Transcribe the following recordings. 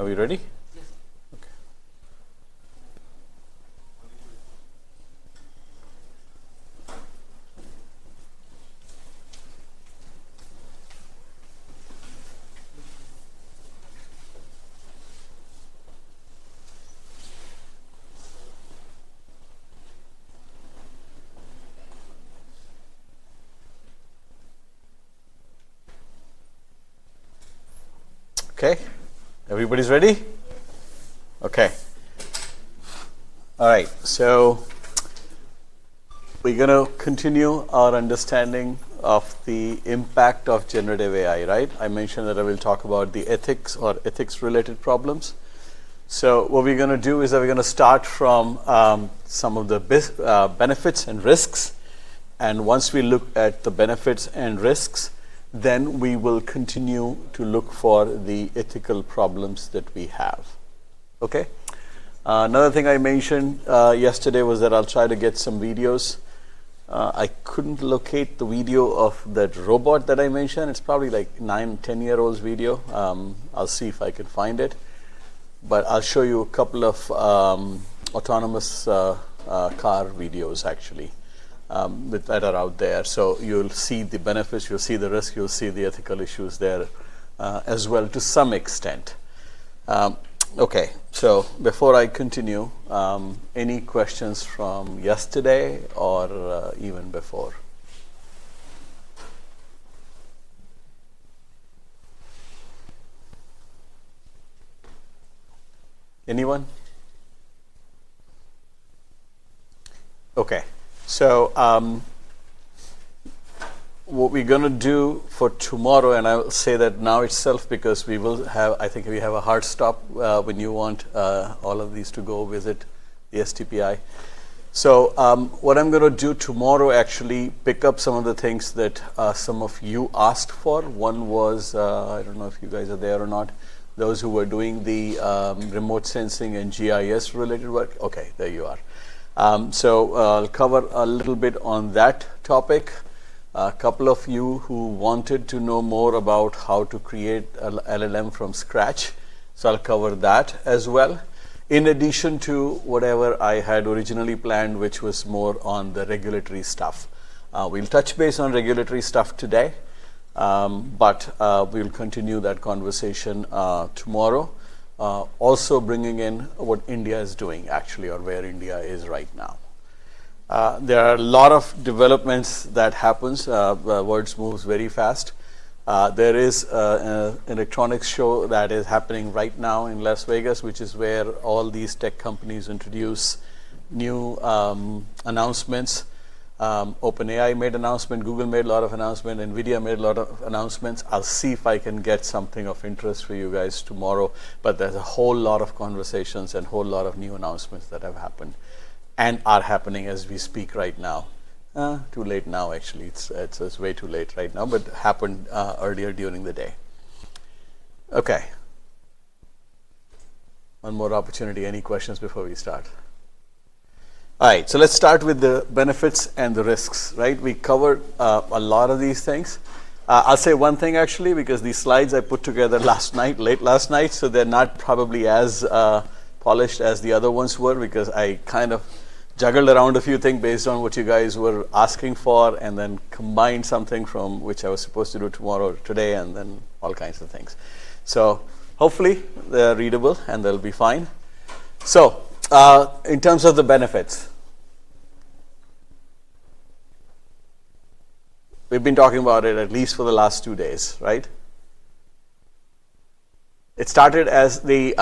Are we ready? Yes. Okay. Okay. Everybody's ready? Okay. All right. So we're going to continue our understanding of the impact of generative AI, right? I mentioned that I will talk about the ethics or ethics-related problems. So what we're going to do is that we're going to start from some of the benefits and risks. And once we look at the benefits and risks, then we will continue to look for the ethical problems that we have. Okay? Another thing I mentioned yesterday was that I'll try to get some videos. I couldn't locate the video of that robot that I mentioned. It's probably like 9-10-year-old's video. I'll see if I can find it. But I'll show you a couple of autonomous car videos actually. That are out there. So you'll see the benefits, you'll see the risk, you'll see the ethical issues there as well to some extent. Okay, so before I continue, any questions from yesterday or even before? Anyone? Okay. So what we're going to do for tomorrow, and I will say that now itself because we will have, I think we have a hard stop when you want all of these to go visit the STPI. So what I'm going to do tomorrow actually pick up some of the things that some of you asked for. One was, I don't know if you guys are there or not, those who were doing the remote sensing and GIS related work. Okay, there you are. So I'll cover a little bit on that topic. A couple of you who wanted to know more about how to create an LLM from scratch. So I'll cover that as well. In addition to whatever I had originally planned, which was more on the regulatory stuff. We'll touch base on regulatory stuff today, but we'll continue that conversation tomorrow. Also bringing in what India is doing actually, or where India is right now. There are a lot of developments that happens. Words moves very fast. There is an electronics show that is happening right now in Las Vegas, which is where all these tech companies introduce new announcements. OpenAI made announcement, Google made a lot of announcement, NVIDIA made a lot of announcements. I'll see if I can get something of interest for you guys tomorrow, but there's a whole lot of conversations and a whole lot of new announcements that have happened and are happening as we speak right now. Too late now actually, it's way too late right now, but happened earlier during the day. Okay. One more opportunity, any questions before we start? All right, so let's start with the benefits and the risks, right? We covered a lot of these things. I'll say one thing actually, because these slides I put together late last night, so they're not probably as polished as the other ones were, because I kind of juggled around a few things based on what you guys were asking for, and then combined something from which I was supposed to do today, and then all kinds of things. So hopefully they're readable and they'll be fine. So in terms of the benefits, we've been talking about it at least for the last 2 days, right? It started as the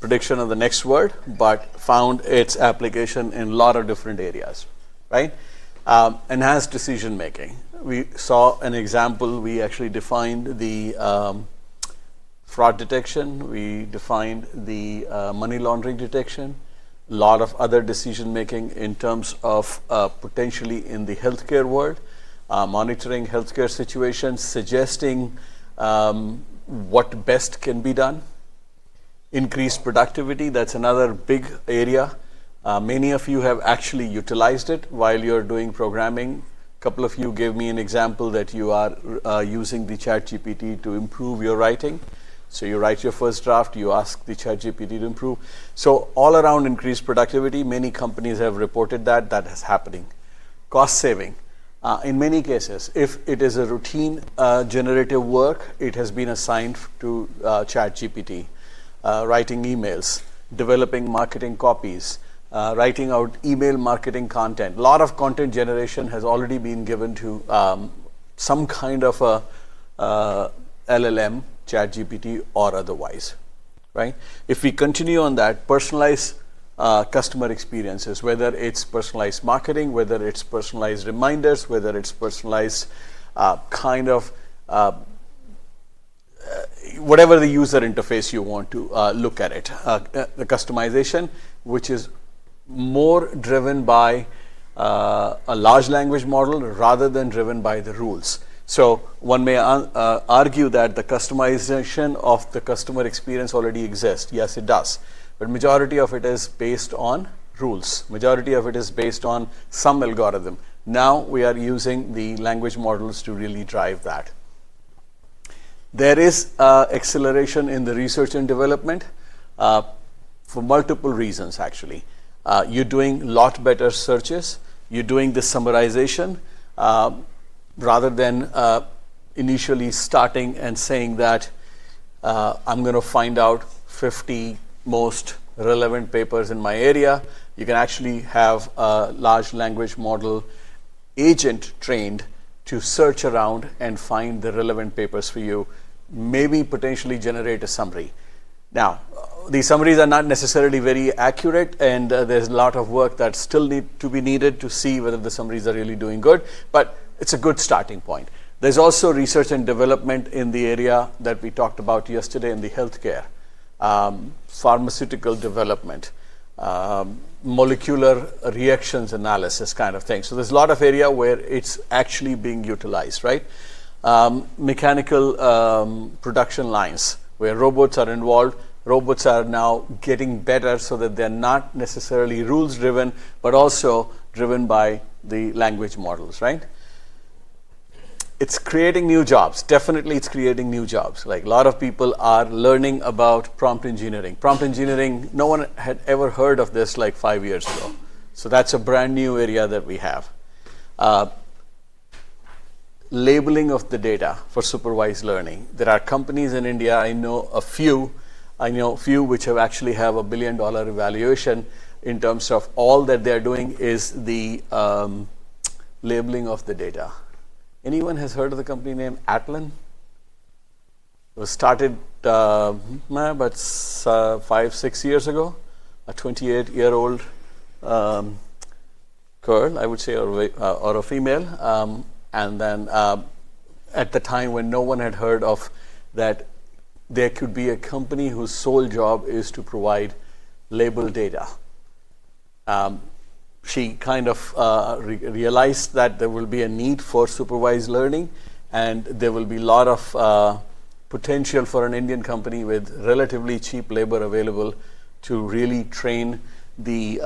prediction of the next word, but found its application in a lot of different areas, right? Enhanced decision making. We saw an example. We actually defined the fraud detection. We defined the money laundering detection. A lot of other decision making in terms of potentially in the healthcare world, monitoring healthcare situations, suggesting what best can be done. Increased productivity, that's another big area. Many of you have actually utilized it while you're doing programming. A couple of you gave me an example that you are using the ChatGPT to improve your writing. So you write your first draft, you ask the ChatGPT to improve. So all around increased productivity. Many companies have reported that is happening. Cost saving. In many cases, if it is a routine generative work, it has been assigned to ChatGPT. Writing emails, developing marketing copies, writing out email marketing content. A lot of content generation has already been given to some kind of a LLM, ChatGPT or otherwise, right? If we continue on that, personalized customer experiences, whether it's personalized marketing, whether it's personalized reminders, whether it's personalized whatever the user interface you want to look at it. The customization, which is more driven by a large language model rather than driven by the rules. So one may argue that the customization of the customer experience already exists. Yes, it does. But majority of it is based on rules. Majority of it is based on some algorithm. Now we are using the language models to really drive that. There is acceleration in the research and development for multiple reasons, actually. You're doing a lot better searches. You're doing the summarization rather than initially starting and saying that I'm going to find out 50 most relevant papers in my area. You can actually have a large language model agent trained to search around and find the relevant papers for you, maybe potentially generate a summary. Now, these summaries are not necessarily very accurate, and there's a lot of work that still need to be needed to see whether the summaries are really doing good, but it's a good starting point. There's also research and development in the area that we talked about yesterday in the healthcare, pharmaceutical development, molecular reactions analysis kind of thing. So there's a lot of area where it's actually being utilized, right? Mechanical production lines where robots are involved. Robots are now getting better so that they're not necessarily rules driven, but also driven by the language models, right? It's creating new jobs. Definitely it's creating new jobs. Like a lot of people are learning about prompt engineering. Prompt engineering, no one had ever heard of this like 5 years ago. So that's a brand new area that we have. Labeling of the data for supervised learning. There are companies in India, I know a few which have actually have $1 billion evaluation in terms of all that they're doing is the labeling of the data. Anyone has heard of the company name Atlan? It was started about 5-6 years ago. A 28-year-old girl, I would say, or a female. And then at the time when no one had heard of that, there could be a company whose sole job is to provide labeled data. She kind of realized that there will be a need for supervised learning, and there will be a lot of potential for an Indian company with relatively cheap labor available to really train the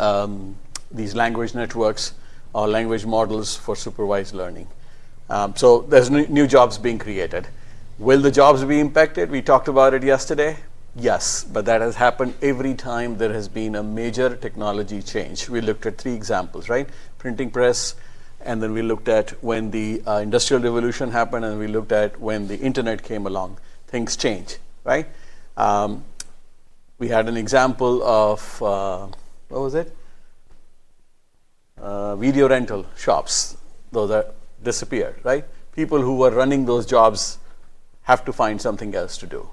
these language networks or language models for supervised learning. So there's new jobs being created. Will the jobs be impacted? We talked about it yesterday. Yes, but that has happened every time there has been a major technology change. We looked at 3 examples, right? Printing press, and then we looked at when the Industrial Revolution happened, and we looked at when the internet came along. Things change, right? We had an example of, what was it? Video rental shops. Those are disappeared, right? People who were running those jobs have to find something else to do.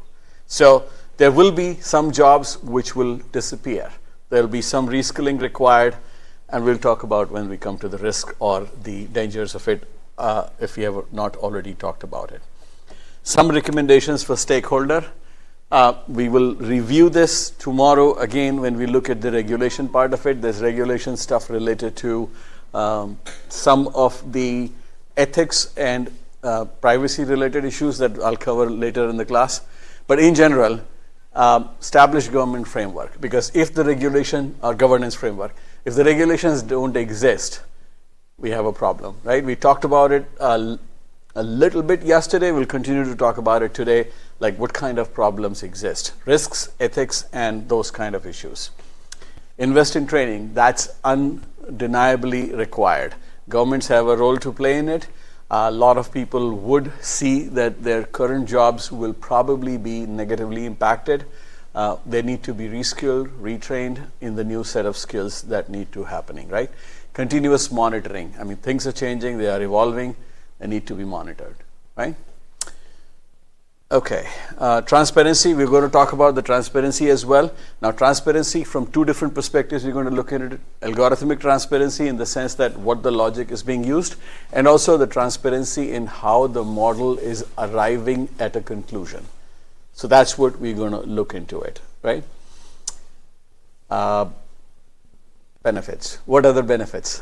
So there will be some jobs which will disappear. There will be some reskilling required, and we'll talk about when we come to the risk or the dangers of it if we have not already talked about it. Some recommendations for stakeholder. We will review this tomorrow again when we look at the regulation part of it. There's regulation stuff related to some of the ethics and privacy related issues that I'll cover later in the class. But in general, establish government framework, because if the regulation or governance framework, if the regulations don't exist, we have a problem, right? We talked about it a little bit yesterday. We'll continue to talk about it today, like what kind of problems exist, risks, ethics, and those kind of issues. Invest in training. That's undeniably required. Governments have a role to play in it. A lot of people would see that their current jobs will probably be negatively impacted. They need to be reskilled, retrained in the new set of skills that need to happening, right? Continuous monitoring. I mean, things are changing, they are evolving, they need to be monitored, right? Okay, transparency, we're going to talk about the transparency as well. Now, transparency from two different perspectives, we're going to look at it. Algorithmic transparency in the sense that what the logic is being used, and also the transparency in how the model is arriving at a conclusion. So that's what we're going to look into it, right? Benefits. What are the benefits?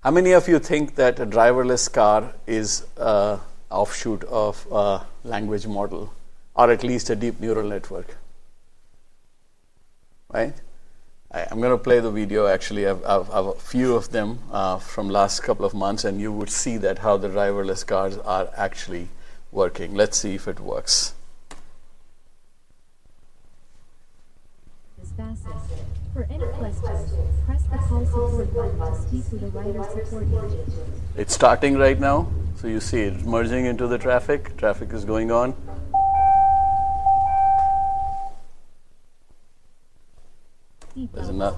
How many of you think that a driverless car is an offshoot of a language model, or at least a deep neural network? Right? I'm going to play the video. Actually, I've a few of them from last couple of months, and you would see that how the driverless cars are actually working. Let's see if it works. For any questions, press the call support button to speak with a writer support agent. It's starting right now, so you see it merging into the traffic. Traffic is going on. There's enough.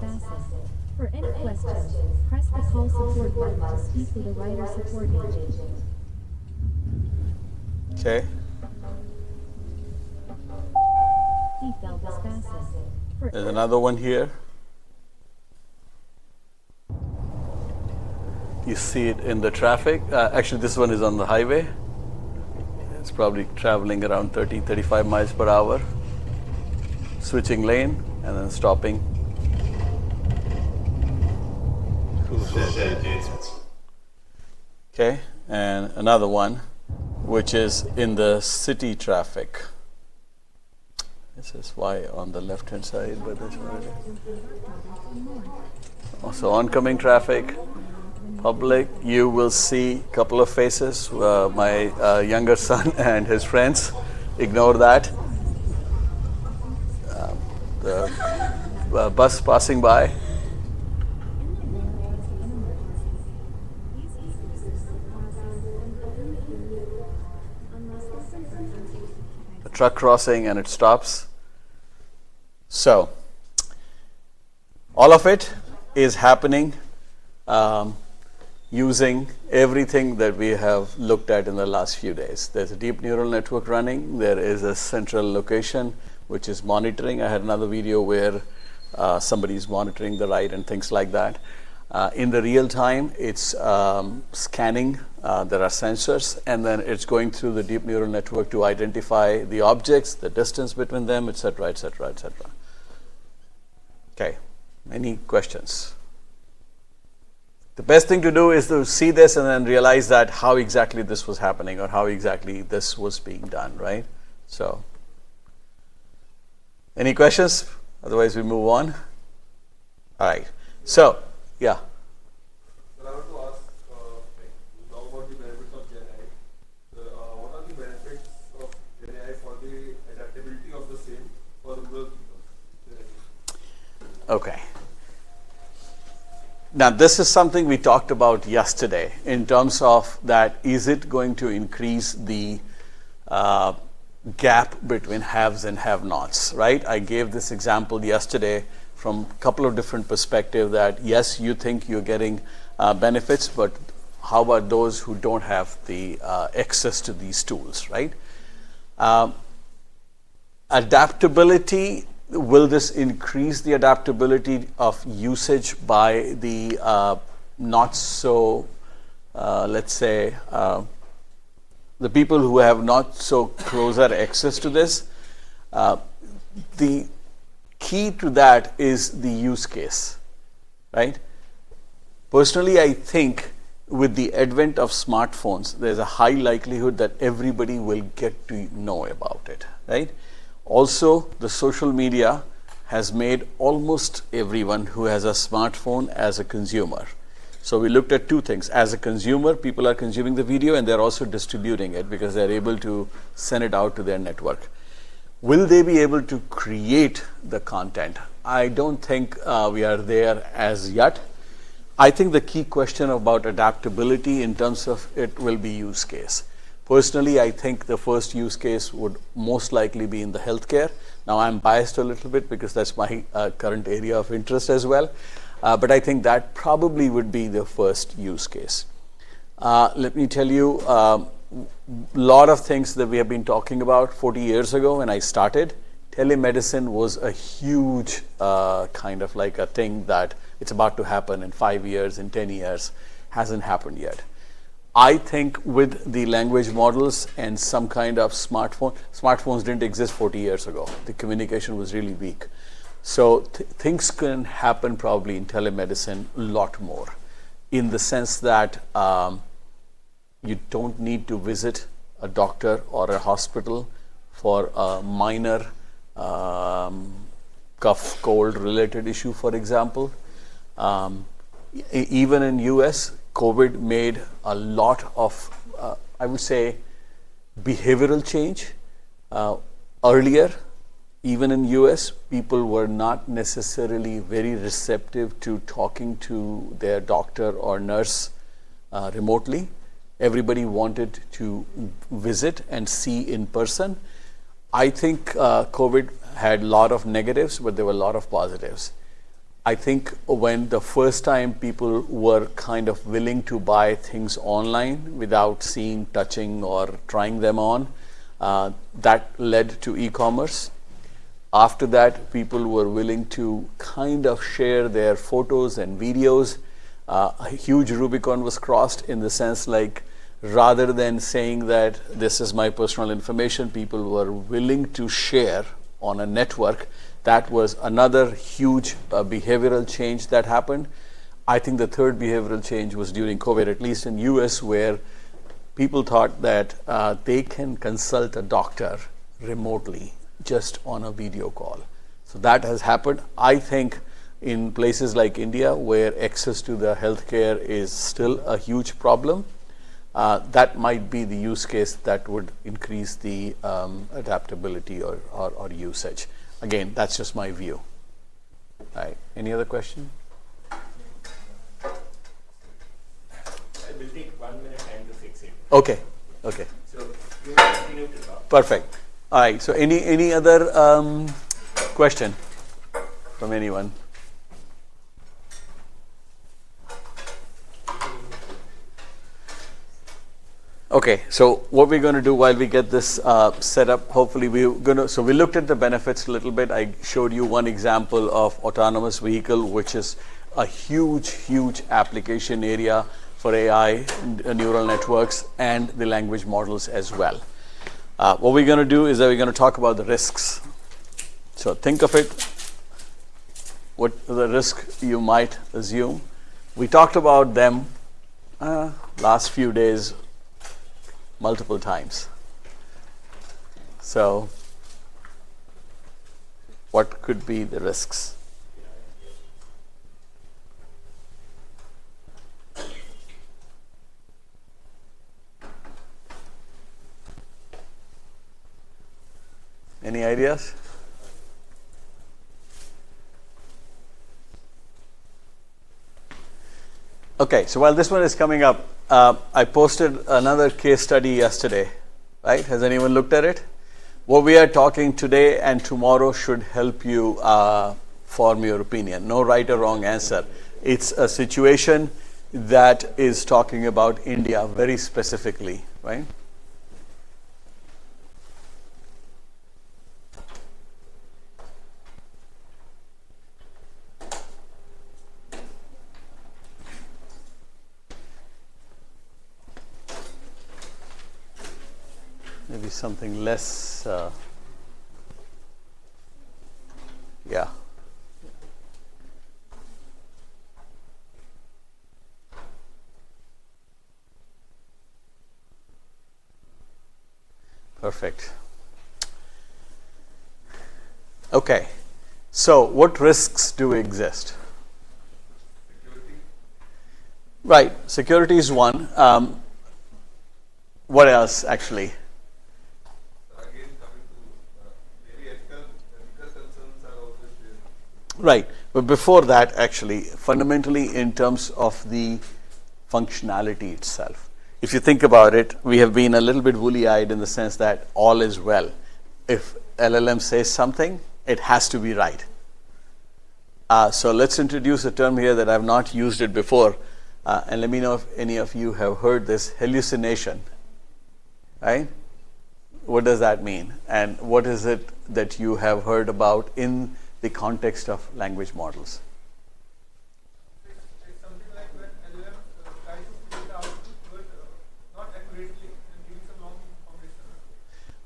For any questions, press the call support button to speak with a writer support agent. Okay. There's another one here. You see it in the traffic. Actually, this one is on the highway. It's probably traveling around 30-35 miles per hour. Switching lane and then stopping. Okay, and another one, which is in the city traffic. This is why on the left-hand side, but that's what it is. Also, oncoming traffic. Public, you will see a couple of faces, my younger son and his friends. Ignore that. The bus passing by. The truck crossing and it stops. So, all of it is happening using everything that we have looked at in the last few days. There's a deep neural network running. There is a central location which is monitoring. I had another video where somebody is monitoring the ride and things like that. In the real time, it's scanning. There are sensors, and then it's going through the deep neural network to identify the objects, the distance between them, etc., etc., etc. Okay, any questions? The best thing to do is to see this and then realize that how exactly this was happening or how exactly this was being done, right? So, any questions? Otherwise, we move on. All right. So, yeah. So I want to ask, now about the benefits of GenAI. What are the benefits of GenAI for the adaptability of the same for rural people? Okay. Now, this is something we talked about yesterday in terms of that, is it going to increase the gap between haves and have-nots, right? I gave this example yesterday from a couple of different perspectives that, yes, you think you're getting benefits, but how about those who don't have the access to these tools, right? Adaptability. Will this increase the adaptability of usage by the not so, let's say, the people who have not so closer access to this? The key to that is the use case, right? Personally, I think with the advent of smartphones, there's a high likelihood that everybody will get to know about it, right? Also, the social media has made almost everyone who has a smartphone as a consumer. So we looked at two things. As a consumer, people are consuming the video and they're also distributing it because they're able to send it out to their network. Will they be able to create the content? I don't think we are there as yet. I think the key question about adaptability in terms of it will be use case. Personally, I think the first use case would most likely be in the healthcare. Now, I'm biased a little bit because that's my current area of interest as well. But I think that probably would be the first use case. Let me tell you, lot of things that we have been talking about 40 years ago when I started. Telemedicine was a huge kind of like a thing that it's about to happen in 5 years, in 10 years, hasn't happened yet. I think with the language models and some kind of smartphones didn't exist 40 years ago. The communication was really weak. So things can happen probably in telemedicine a lot more in the sense that you don't need to visit a doctor or a hospital for a minor cough, cold related issue, for example. Even in US, COVID made a lot of, I would say, behavioral change. Earlier, even in US, people were not necessarily very receptive to talking to their doctor or nurse remotely. Everybody wanted to visit and see in person. I think COVID had a lot of negatives, but there were a lot of positives. I think when the first time people were kind of willing to buy things online without seeing, touching, or trying them on, that led to e-commerce. After that, people were willing to kind of share their photos and videos. A huge Rubicon was crossed in the sense like rather than saying that this is my personal information, people were willing to share on a network. That was another huge behavioral change that happened. I think the third behavioral change was during COVID, at least in US, where people thought that they can consult a doctor remotely just on a video call. So that has happened. I think in places like India, where access to the healthcare is still a huge problem, that might be the use case that would increase the adaptability or usage. Again, that's just my view. All right. Any other question? I will take 1 minute time to fix it. Okay. Okay. So you will continue to talk. Perfect. All right. So any other question from anyone? Okay, so what we're going to do while we get this set up, hopefully so we looked at the benefits a little bit. I showed you one example of autonomous vehicle, which is a huge application area for AI, neural networks, and the language models as well. What we're going to do is that we're going to talk about the risks. So think of it, what the risk you might assume. We talked about them last few days multiple times. So what could be the risks? Any ideas? Okay, so while this one is coming up, I posted another case study yesterday, right? Has anyone looked at it? What we are talking today and tomorrow should help you form your opinion. No right or wrong answer. It's a situation that is talking about India very specifically, right? Maybe something less, yeah. Perfect. Okay, so what risks do exist? Right. Security is one. What else, actually? Again, coming to maybe ethical concerns are also there. Right. But before that, actually, fundamentally in terms of the functionality itself. If you think about it, we have been a little bit woolly-eyed in the sense that all is well. If LLM says something, it has to be right. So let's introduce a term here that I've not used it before. And let me know if any of you have heard this hallucination. Right? What does that mean? And what is it that you have heard about in the context of language models? It's something like when LLM tries to figure out, but not accurately and giving some wrong information.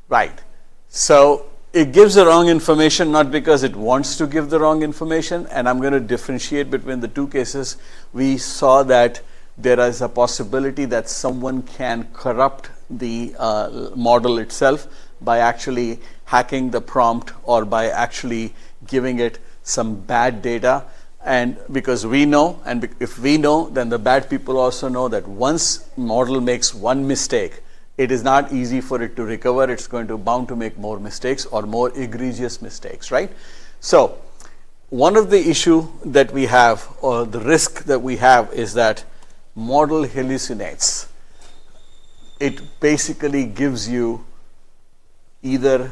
Right. So it gives the wrong information not because it wants to give the wrong information, and I'm going to differentiate between the two cases. We saw that there is a possibility that someone can corrupt the model itself by actually hacking the prompt or by actually giving it some bad data. And because we know, and if we know, then the bad people also know that once model makes one mistake, it is not easy for it to recover. It's going to bound to make more mistakes or more egregious mistakes, right? So one of the issue that we have, or the risk that we have, is that model hallucinates. It basically gives you either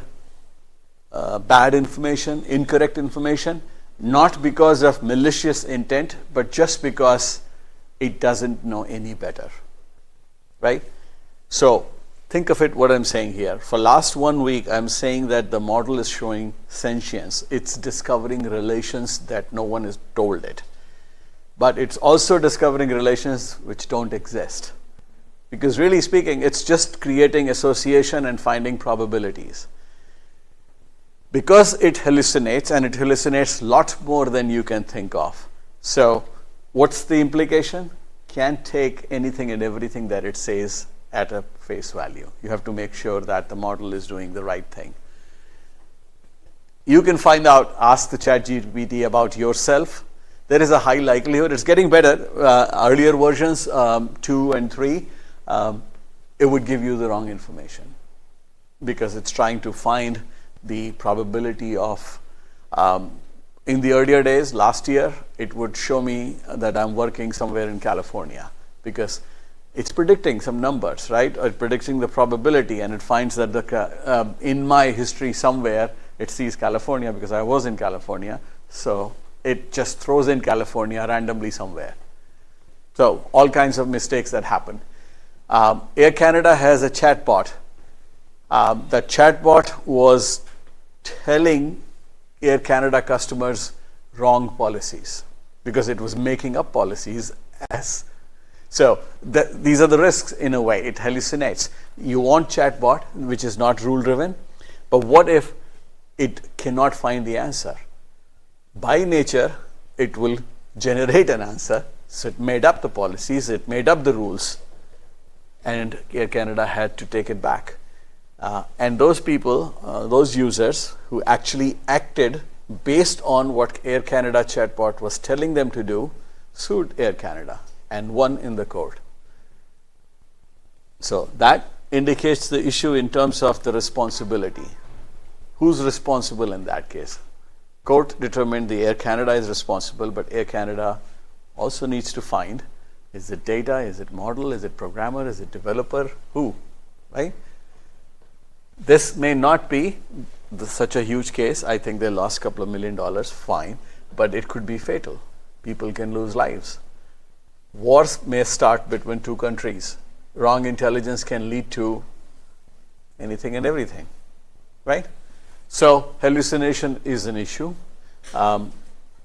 bad information, incorrect information, not because of malicious intent, but just because it doesn't know any better, right? So think of it, what I'm saying here. For last 1 week, I'm saying that the model is showing sentience. It's discovering relations that no one has told it. But it's also discovering relations which don't exist. Because really speaking, it's just creating association and finding probabilities. Because it hallucinates, and it hallucinates a lot more than you can think of. So what's the implication? Can't take anything and everything that it says at a face value. You have to make sure that the model is doing the right thing. You can find out, ask the ChatGPT about yourself. There is a high likelihood, it's getting better. Earlier versions, 2 and 3, it would give you the wrong information because it's trying to find the probability of, in the earlier days, last year, it would show me that I'm working somewhere in California because it's predicting some numbers, right? Or predicting the probability, and it finds that in my history somewhere, it sees California because I was in California. So it just throws in California randomly somewhere. So all kinds of mistakes that happen. Air Canada has a chatbot. The chatbot was telling Air Canada customers wrong policies because it was making up policies as. So these are the risks in a way. It hallucinates. You want chatbot, which is not rule driven, but what if it cannot find the answer? By nature, it will generate an answer. So it made up the policies, it made up the rules, and Air Canada had to take it back. And those people, those users who actually acted based on what Air Canada chatbot was telling them to do, sued Air Canada and won in the court. So that indicates the issue in terms of the responsibility. Who's responsible in that case? Court determined the Air Canada is responsible, but Air Canada also needs to find, is it data, is it model, is it programmer, is it developer, who, right? This may not be such a huge case. I think they lost a couple of $1 million, fine, but it could be fatal. People can lose lives. Wars may start between two countries. Wrong intelligence can lead to anything and everything, right? So hallucination is an issue.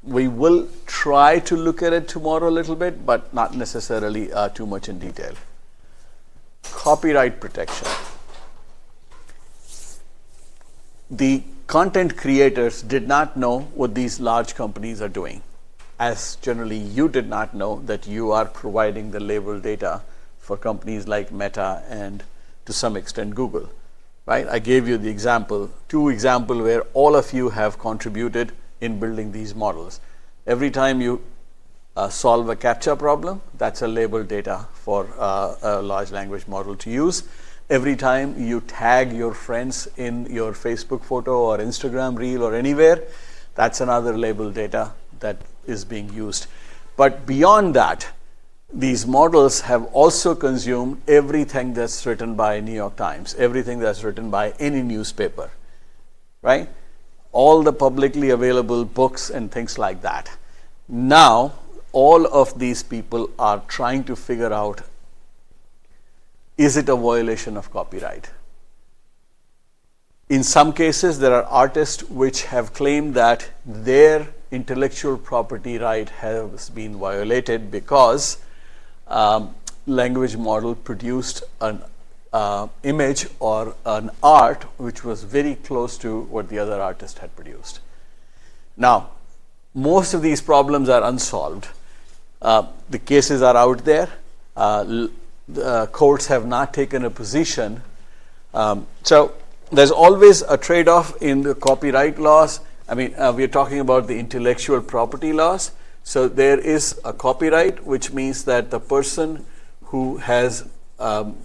We will try to look at it tomorrow a little bit, but not necessarily too much in detail. Copyright protection. The content creators did not know what these large companies are doing, as generally you did not know that you are providing the label data for companies like Meta and to some extent Google, right? I gave you the example, 2 examples where all of you have contributed in building these models. Every time you solve a CAPTCHA problem, that's a labeled data for a large language model to use. Every time you tag your friends in your Facebook photo or Instagram reel or anywhere, that's another labeled data that is being used. But beyond that, these models have also consumed everything that's written by New York Times, everything that's written by any newspaper, right? All the publicly available books and things like that. Now, all of these people are trying to figure out, is it a violation of copyright? In some cases, there are artists which have claimed that their intellectual property right has been violated because language model produced an image or an art which was very close to what the other artist had produced. Now, most of these problems are unsolved. The cases are out there. The courts have not taken a position. So there's always a trade-off in the copyright laws. I mean, we're talking about the intellectual property laws. So there is a copyright, which means that the person who has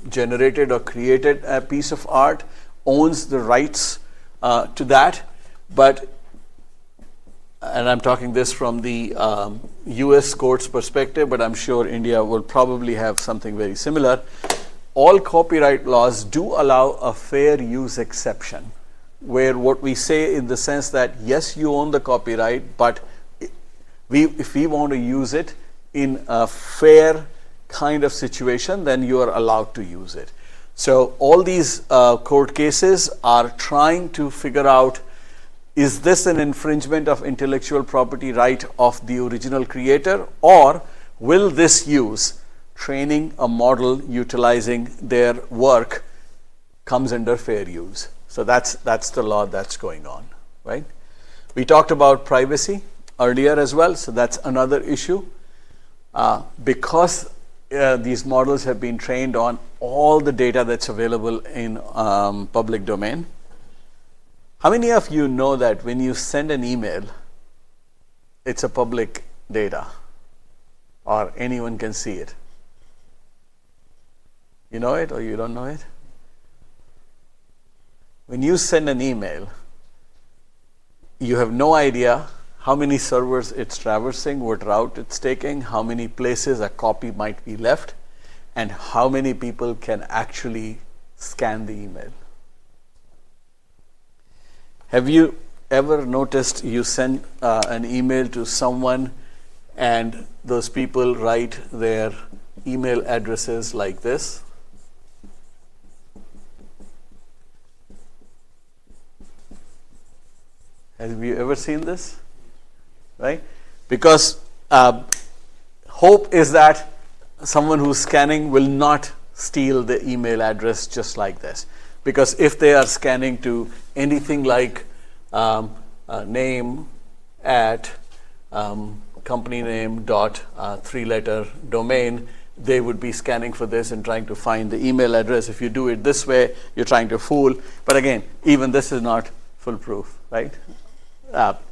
generated or created a piece of art owns the rights to that. But, and I'm talking this from the US court's perspective, but I'm sure India will probably have something very similar. All copyright laws do allow a fair use exception, where what we say in the sense that, yes, you own the copyright, but if we want to use it in a fair kind of situation, then you are allowed to use it. So all these court cases are trying to figure out, is this an infringement of intellectual property right of the original creator, or will this use, training a model utilizing their work, comes under fair use? So that's the law that's going on, right? We talked about privacy earlier as well, so that's another issue. Because these models have been trained on all the data that's available in public domain. How many of you know that when you send an email, it's a public data, or anyone can see it? You know it or you don't know it? When you send an email, you have no idea how many servers it's traversing, what route it's taking, how many places a copy might be left, and how many people can actually scan the email. Have you ever noticed you send an email to someone and those people write their email addresses like this? Have you ever seen this? Right? Because hope is that someone who's scanning will not steal the email address just like this. Because if they are scanning to anything like name at company name dot 3-letter domain, they would be scanning for this and trying to find the email address. If you do it this way, you're trying to fool. But again, even this is not foolproof, right?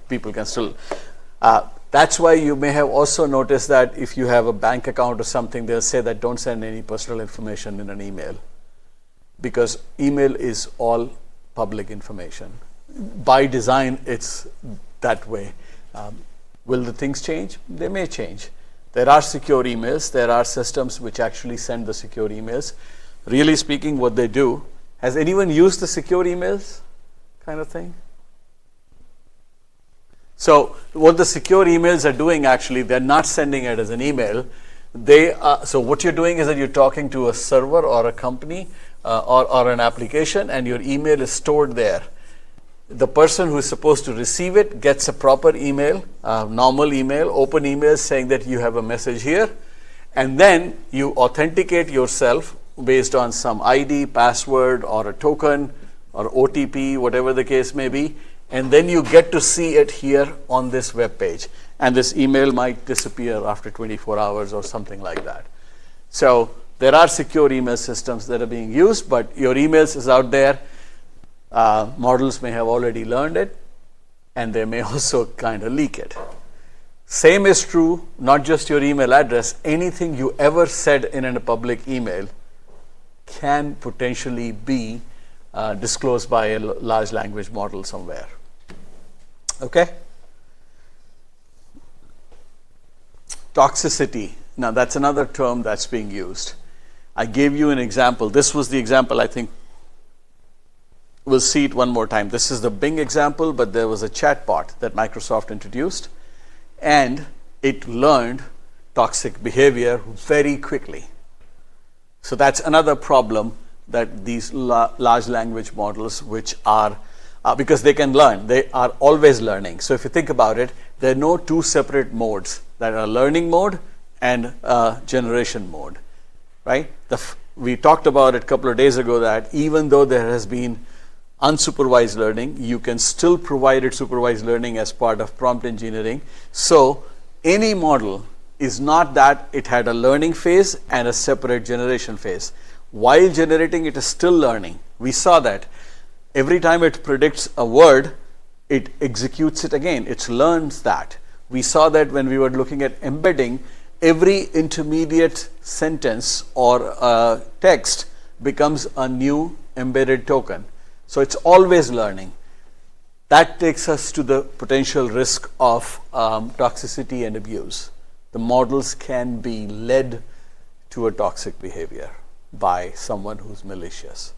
People can still. That's why you may have also noticed that if you have a bank account or something, they'll say that don't send any personal information in an email, because email is all public information. By design, it's that way. Will the things change? They may change. There are secure emails. There are systems which actually send the secure emails. Really speaking, what they do, has anyone used the secure emails kind of thing? So what the secure emails are doing, actually, they're not sending it as an email. So what you're doing is that you're talking to a server or a company or an application, and your email is stored there. The person who is supposed to receive it gets a proper email, normal email, open email saying that you have a message here, and then you authenticate yourself based on some ID, password, or a token, or OTP, whatever the case may be, and then you get to see it here on this web page. And this email might disappear after 24 hours or something like that. So there are secure email systems that are being used, but your emails is out there. Models may have already learned it, and they may also kind of leak it. Same is true, not just your email address. Anything you ever said in a public email can potentially be disclosed by a large language model somewhere. Okay? Toxicity. Now, that's another term that's being used. I gave you an example. This was the example, I think. We'll see it one more time. This is the Bing example, but there was a chatbot that Microsoft introduced, and it learned toxic behavior very quickly. So that's another problem that these large language models, which are, because they can learn, they are always learning. So if you think about it, there are no two separate modes. There are learning mode and generation mode, right? We talked about it a couple of days ago that even though there has been unsupervised learning, you can still provide it supervised learning as part of prompt engineering. So any model is not that it had a learning phase and a separate generation phase. While generating, it is still learning. We saw that every time it predicts a word, it executes it again. It learns that. We saw that when we were looking at embedding, every intermediate sentence or text becomes a new embedded token. So it's always learning. That takes us to the potential risk of toxicity and abuse. The models can be led to a toxic behavior by someone who's malicious.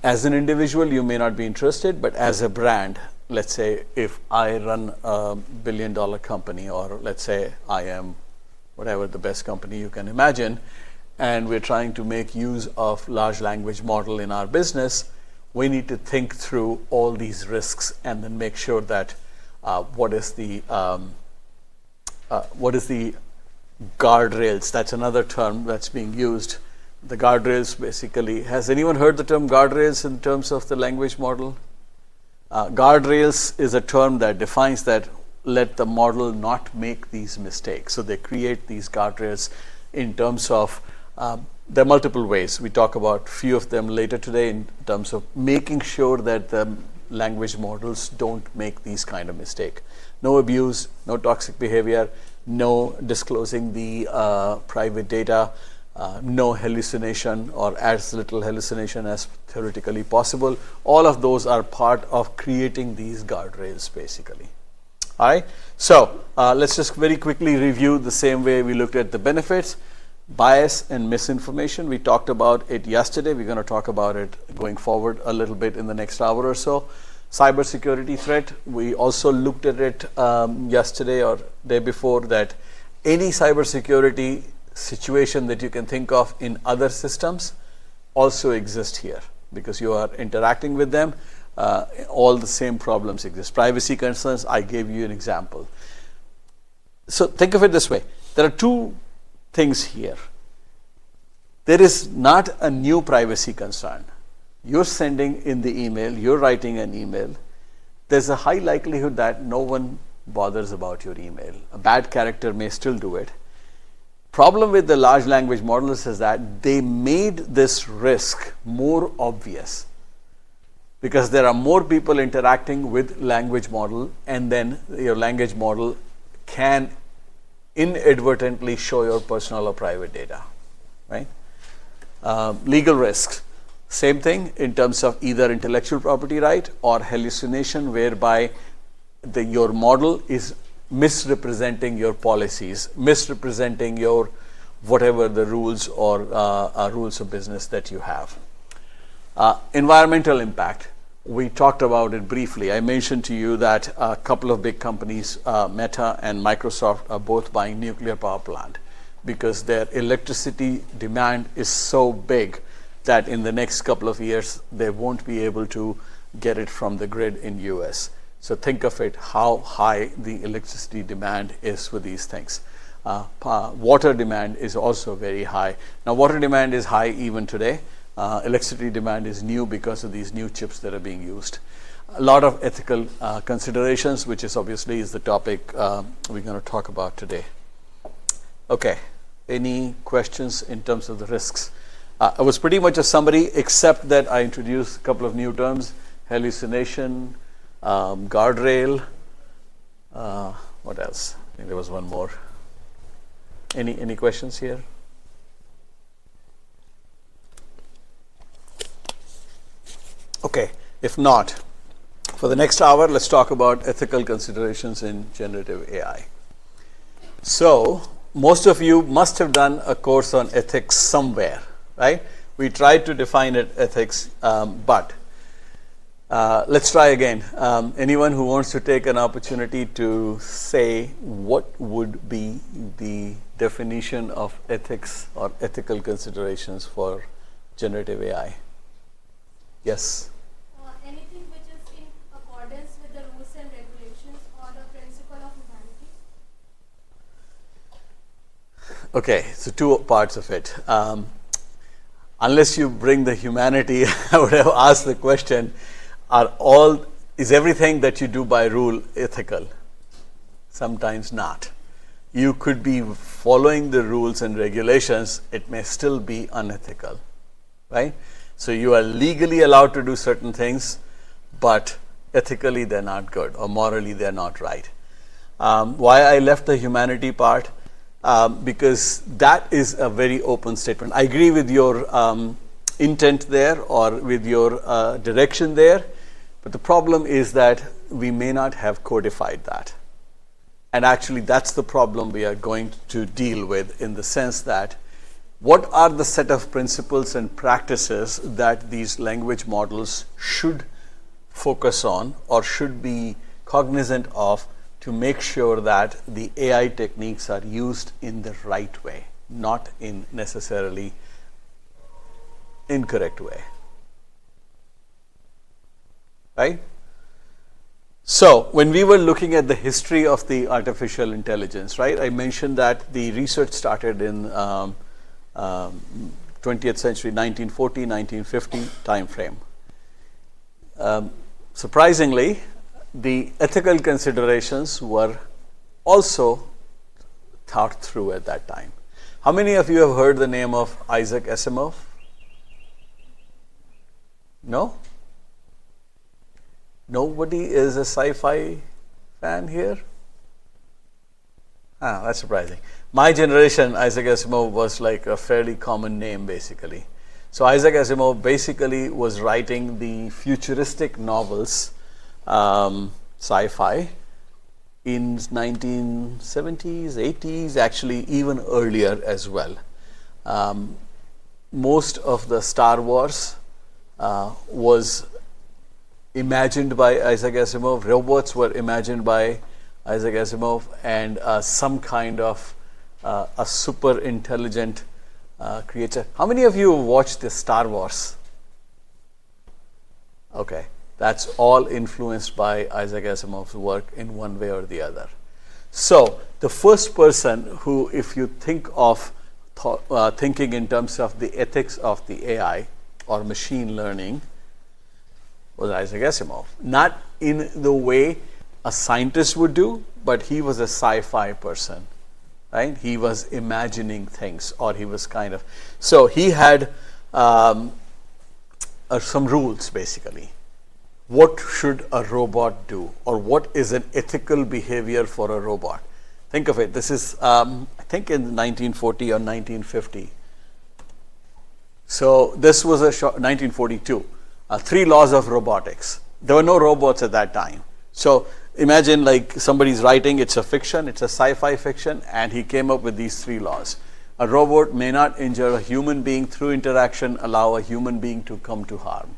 As an individual, you may not be interested, but as a brand, let's say if I run a billion-dollar company, or let's say I am whatever the best company you can imagine, and we're trying to make use of large language model in our business, we need to think through all these risks and then make sure that what is the guardrails. That's another term that's being used. The guardrails basically, has anyone heard the term guardrails in terms of the language model? Guardrails is a term that defines that let the model not make these mistakes. So they create these guardrails in terms of, there are multiple ways. We talk about few of them later today in terms of making sure that the language models don't make these kind of mistake. No abuse, no toxic behavior, no disclosing the private data, no hallucination or as little hallucination as theoretically possible. All of those are part of creating these guardrails basically. All right. So let's just very quickly review the same way we looked at the benefits. Bias and misinformation, we talked about it yesterday. We're going to talk about it going forward a little bit in the next hour or so. Cybersecurity threat, we also looked at it yesterday or day before, that any cybersecurity situation that you can think of in other systems also exist here because you are interacting with them. All the same problems exist. Privacy concerns, I gave you an example. So think of it this way. There are two things here. There is not a new privacy concern. You're sending in the email, you're writing an email. There's a high likelihood that no one bothers about your email. A bad character may still do it. Problem with the large language models is that they made this risk more obvious because there are more people interacting with language model, and then your language model can inadvertently show your personal or private data, right? Legal risks, same thing in terms of either intellectual property right or hallucination, whereby your model is misrepresenting your policies, misrepresenting your whatever the rules or rules of business that you have. Environmental impact, we talked about it briefly. I mentioned to you that a couple of big companies, Meta and Microsoft, are both buying nuclear power plant because their electricity demand is so big that in the next couple of years they won't be able to get it from the grid in US. So think of it, how high the electricity demand is for these things. Water demand is also very high. Now water demand is high even today. Electricity demand is new because of these new chips that are being used. A lot of ethical considerations, which is obviously is the topic we're going to talk about today. Okay, any questions in terms of the risks? It was pretty much a summary, except that I introduced a couple of new terms: hallucination, guardrail, What else? I think there was one more. Any questions here? Okay, if not, for the next hour, let's talk about ethical considerations in generative AI. So, most of you must have done a course on ethics somewhere, right? We tried to define it ethics, but let's try again. Anyone who wants to take an opportunity to say what would be the definition of ethics or ethical considerations for generative AI? Yes? Anything which is in accordance with the rules and regulations or the principle of humanity. Okay, so two parts of it. Unless you bring the humanity, I would have asked the question, is everything that you do by rule ethical? Sometimes not. You could be following the rules and regulations, it may still be unethical, right? So you are legally allowed to do certain things, but ethically they're not good, or morally they're not right. Why I left the humanity part? Because that is a very open statement. I agree with your intent there, or with your direction there, but the problem is that we may not have codified that. And actually that's the problem we are going to deal with, in the sense that what are the set of principles and practices that these language models should focus on or should be cognizant of to make sure that the AI techniques are used in the right way, not in necessarily incorrect way. Right? So, when we were looking at the history of the artificial intelligence, right, I mentioned that the research started in 20th century, 1940, 1950 time frame. Surprisingly, the ethical considerations were also thought through at that time. How many of you have heard the name of Isaac Asimov? No? Nobody is a sci-fi fan here? That's surprising. My generation, Isaac Asimov was like a fairly common name, basically. So Isaac Asimov basically was writing the futuristic novels, sci-fi, in 1970s, 80s, actually even earlier as well. Most of the Star Wars was imagined by Isaac Asimov. Robots were imagined by Isaac Asimov, and some kind of a super intelligent creature. How many of you watched the Star Wars? Okay, that's all influenced by Isaac Asimov's work in one way or the other. So the first person who, if you think of thinking in terms of the ethics of the AI or machine learning, was Isaac Asimov. Not in the way a scientist would do, but he was a sci-fi person, right? He was imagining things, or he was kind of, so he had some rules, basically. What should a robot do, or what is an ethical behavior for a robot? Think of it, this is I think in 1940 or 1950. So this was 1942. 3 laws of robotics. There were no robots at that time. So imagine like somebody's writing, it's a fiction, it's a sci-fi fiction, and he came up with these 3 laws. A robot may not injure a human being through interaction, allow a human being to come to harm.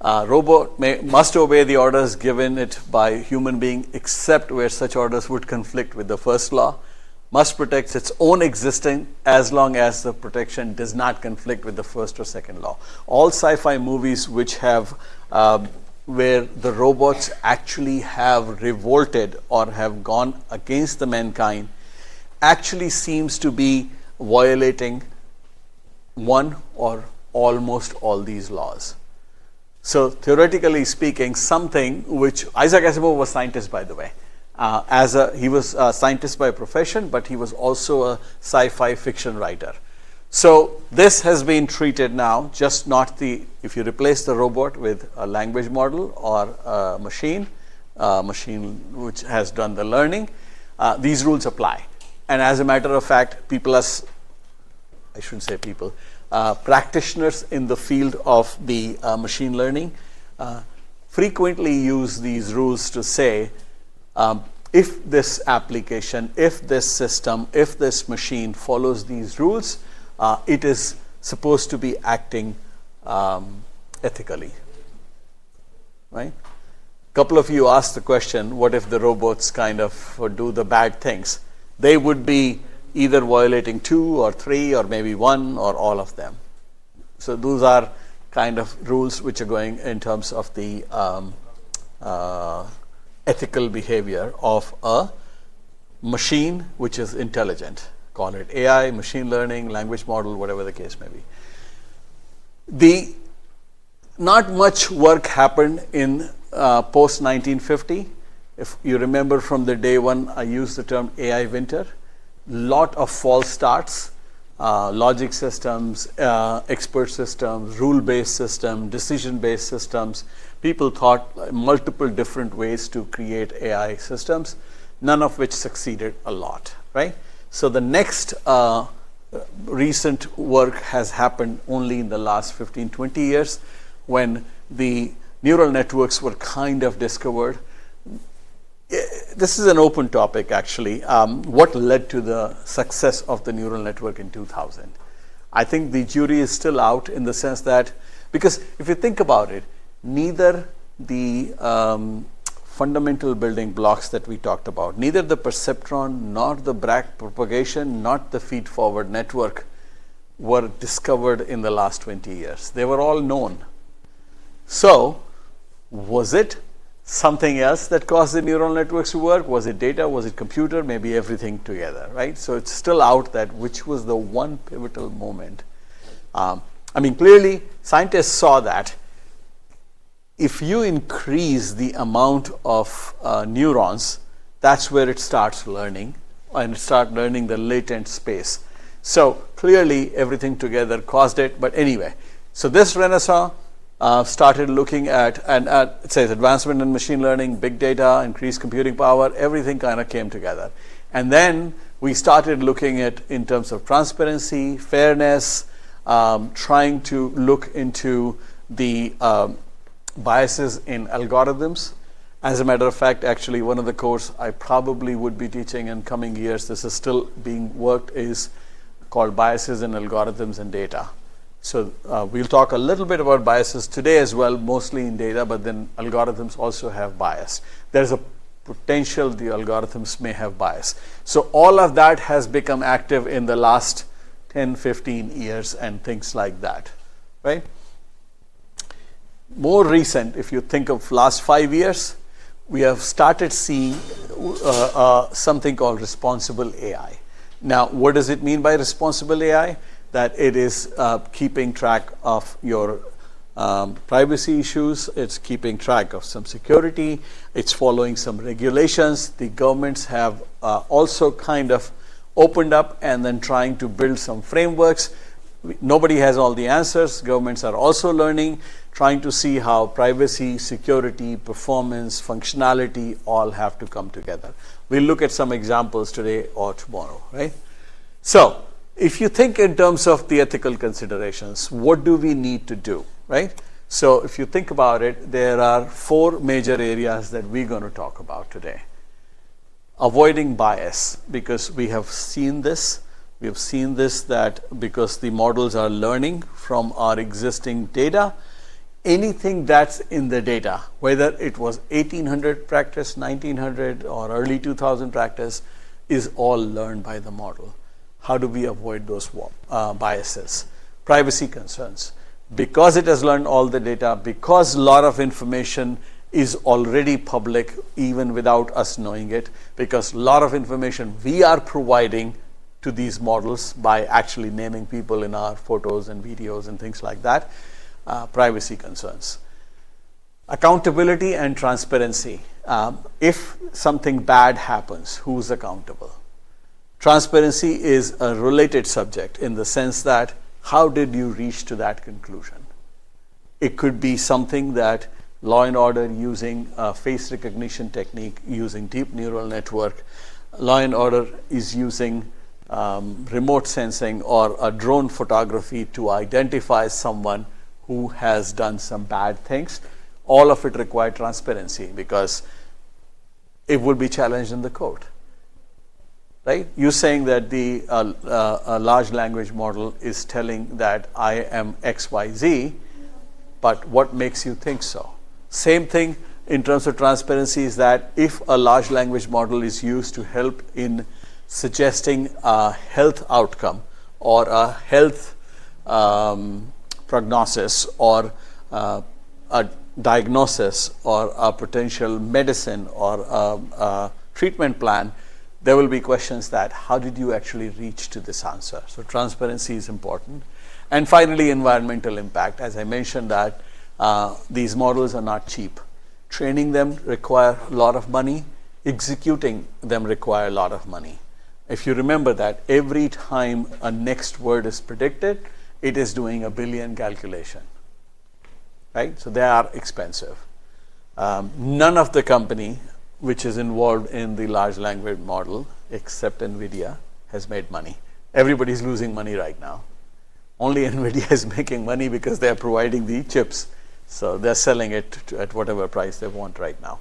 A robot must obey the orders given it by a human being, except where such orders would conflict with the first law. Must protect its own existence as long as the protection does not conflict with the first or second law. All sci-fi movies which have where the robots actually have revolted or have gone against the mankind actually seems to be violating one or almost all these laws. So theoretically speaking, something which Isaac Asimov was a scientist, by the way. He was a scientist by profession, but he was also a sci-fi fiction writer. So this has been treated now, just not if you replace the robot with a language model or a machine, machine which has done the learning, these rules apply. And as a matter of fact, I shouldn't say people, practitioners in the field of the machine learning frequently use these rules to say, if this application, if this system, if this machine follows these rules, it is supposed to be acting ethically, right? A couple of you asked the question, what if the robots kind of do the bad things? They would be either violating 2 or 3 or maybe 1 or all of them. So those are kind of rules which are going in terms of the ethical behavior of a machine which is intelligent. Call it AI, machine learning, language model, whatever the case may be. Not much work happened in post 1950. If you remember from the day one, I used the term AI winter. Lot of false starts, logic systems, expert systems, rule-based systems, decision-based systems. People thought multiple different ways to create AI systems, none of which succeeded a lot, right? So the next recent work has happened only in the last 15, 20 years when the neural networks were kind of discovered. This is an open topic, actually. What led to the success of the neural network in 2000? I think the jury is still out in the sense that, because if you think about it, neither the fundamental building blocks that we talked about, neither the perceptron, nor the back propagation, not the feed-forward network were discovered in the last 20 years. They were all known. So, was it something else that caused the neural networks to work? Was it data? Was it computer? Maybe everything together, right? So it's still out that which was the one pivotal moment. I mean, clearly, scientists saw that if you increase the amount of neurons, that's where it starts learning, and it starts learning the latent space. So clearly, everything together caused it. But anyway, so this renaissance started looking at, and it says advancement in machine learning, big data, increased computing power, everything kind of came together. And then we started looking at in terms of transparency, fairness, trying to look into the biases in algorithms. As a matter of fact, actually one of the course I probably would be teaching in coming years, this is still being worked, is called Biases in Algorithms and Data. So we'll talk a little bit about biases today as well, mostly in data, but then algorithms also have bias. There's a potential the algorithms may have bias. So all of that has become active in the last 10, 15 years and things like that, right? More recent, if you think of last 5 years, we have started seeing something called responsible AI. Now, what does it mean by responsible AI? That it is keeping track of your privacy issues, it's keeping track of some security, it's following some regulations. The governments have also kind of opened up and then trying to build some frameworks. Nobody has all the answers. Governments are also learning, trying to see how privacy, security, performance, functionality all have to come together. We'll look at some examples today or tomorrow, right? So, if you think in terms of the ethical considerations, what do we need to do, right? So, if you think about it, there are 4 major areas that we're going to talk about today. Avoiding bias, because we have seen this. We have seen this that because the models are learning from our existing data, anything that's in the data, whether it was 1800 practice, 1900 or early 2000 practice, is all learned by the model. How do we avoid those biases? Privacy concerns. Because it has learned all the data, because a lot of information is already public even without us knowing it, because a lot of information we are providing to these models by actually naming people in our photos and videos and things like that. Privacy concerns. Accountability and transparency. If something bad happens, who's accountable? Transparency is a related subject in the sense that how did you reach to that conclusion? It could be something that law and order using face recognition technique, using deep neural network. Law and order is using remote sensing or a drone photography to identify someone who has done some bad things. All of it require transparency because it will be challenged in the court. Right? You're saying that the a large language model is telling that I am XYZ, but what makes you think so? Same thing in terms of transparency is that if a large language model is used to help in suggesting a health outcome or a health prognosis or a diagnosis or a potential medicine or a treatment plan, there will be questions that how did you actually reach to this answer? So transparency is important. And finally, environmental impact. As I mentioned that these models are not cheap. Training them require a lot of money. Executing them require a lot of money. If you remember that every time a next word is predicted, it is doing a billion calculation. Right? So they are expensive. None of the company which is involved in the large language model, except NVIDIA, has made money. Everybody is losing money right now. Only NVIDIA is making money because they are providing the chips. So they're selling it at whatever price they want right now.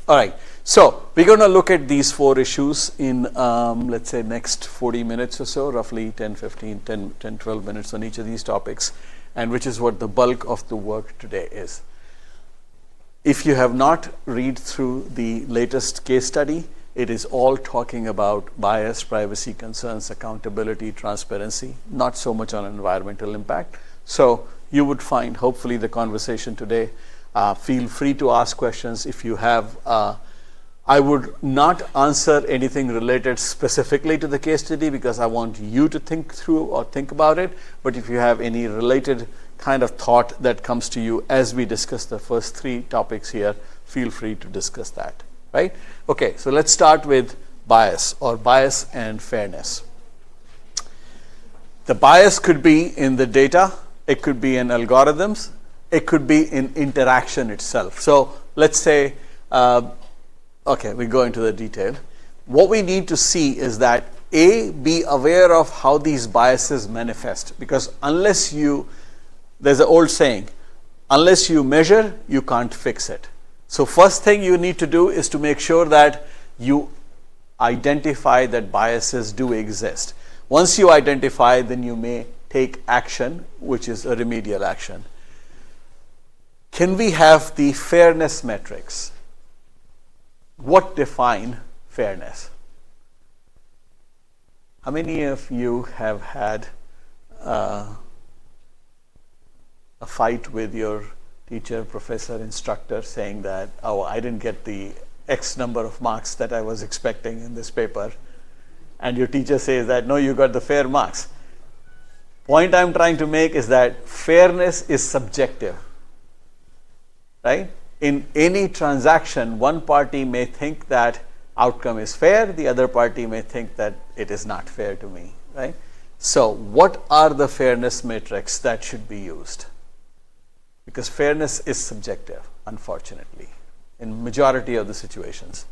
All right. So we're going to look at these 4 issues in, let's say, next 40 minutes or so, roughly 10, 12 minutes on each of these topics, and which is what the bulk of the work today is. If you have not read through the latest case study, it is all talking about bias, privacy concerns, accountability, transparency, not so much on environmental impact. So you would find, hopefully, the conversation today. Feel free to ask questions if you have. I would not answer anything related specifically to the case study because I want you to think through or think about it. But if you have any related kind of thought that comes to you as we discuss the first 3 topics here, feel free to discuss that. Right? Okay, so let's start with bias or bias and fairness. The bias could be in the data, it could be in algorithms, it could be in interaction itself. So let's say, okay, we go into the detail. What we need to see is that be aware of how these biases manifest, because unless you, there's an old saying, unless you measure, you can't fix it. So first thing you need to do is to make sure that you identify that biases do exist. Once you identify, then you may take action, which is a remedial action. Can we have the fairness metrics? What define fairness? How many of you have had a fight with your teacher, professor, instructor saying that, oh, I didn't get the X number of marks that I was expecting in this paper, and your teacher says that, no, you got the fair marks. Point I'm trying to make is that fairness is subjective. Right? In any transaction, one party may think that outcome is fair, the other party may think that it is not fair to me. Right? So what are the fairness metrics that should be used? Because fairness is subjective, unfortunately, in majority of the situations.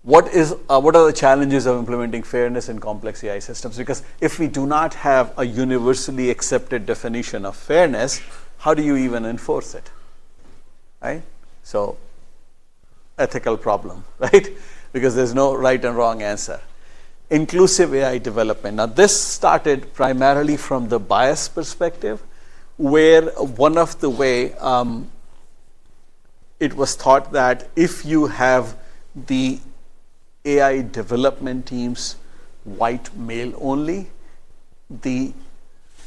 What are the challenges of implementing fairness in complex AI systems? Because if we do not have a universally accepted definition of fairness, how do you even enforce it? Right? So, ethical problem, right? Because there's no right and wrong answer. Inclusive AI development. Now, this started primarily from the bias perspective, where one of the way it was thought that if you have the AI development teams white male only, the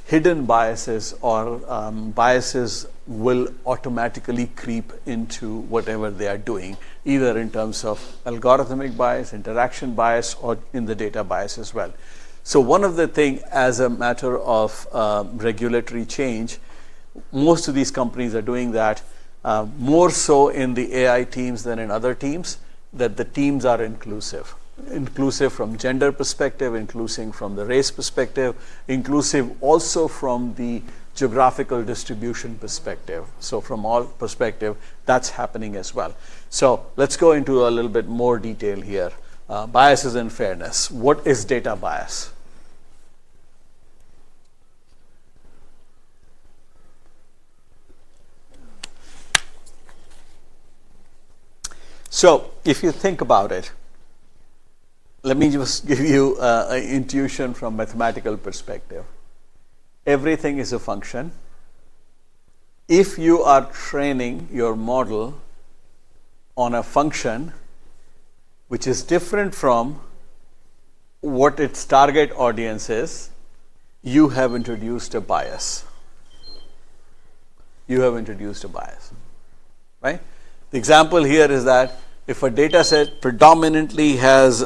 hidden biases or biases will automatically creep into whatever they are doing, either in terms of algorithmic bias, interaction bias, or in the data bias as well. So one of the things, as a matter of regulatory change, most of these companies are doing that, more so in the AI teams than in other teams, that the teams are inclusive. Inclusive from gender perspective, inclusive from the race perspective, inclusive also from the geographical distribution perspective. So from all perspective, that's happening as well. So let's go into a little bit more detail here. Biases and fairness. What is data bias? So if you think about it, let me just give you an intuition from mathematical perspective. Everything is a function. If you are training your model on a function which is different from what its target audience is, you have introduced a bias. You have introduced a bias, right? The example here is that if a data set predominantly has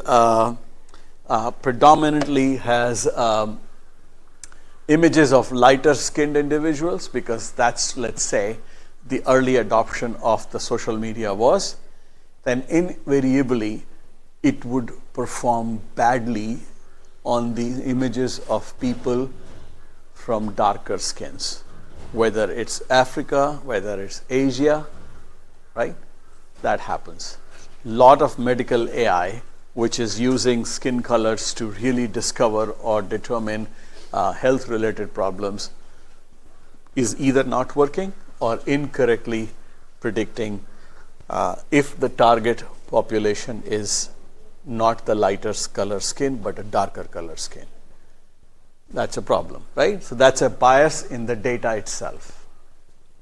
images of lighter skinned individuals, because that's, let's say, the early adoption of the social media was, then invariably it would perform badly on the images of people from darker skins, whether it's Africa, whether it's Asia, right? That happens. Lot of medical AI, which is using skin colors to really discover or determine health related problems, is either not working or incorrectly predicting if the target population is not the lighter color skin but a darker color skin. That's a problem, right? So that's a bias in the data itself.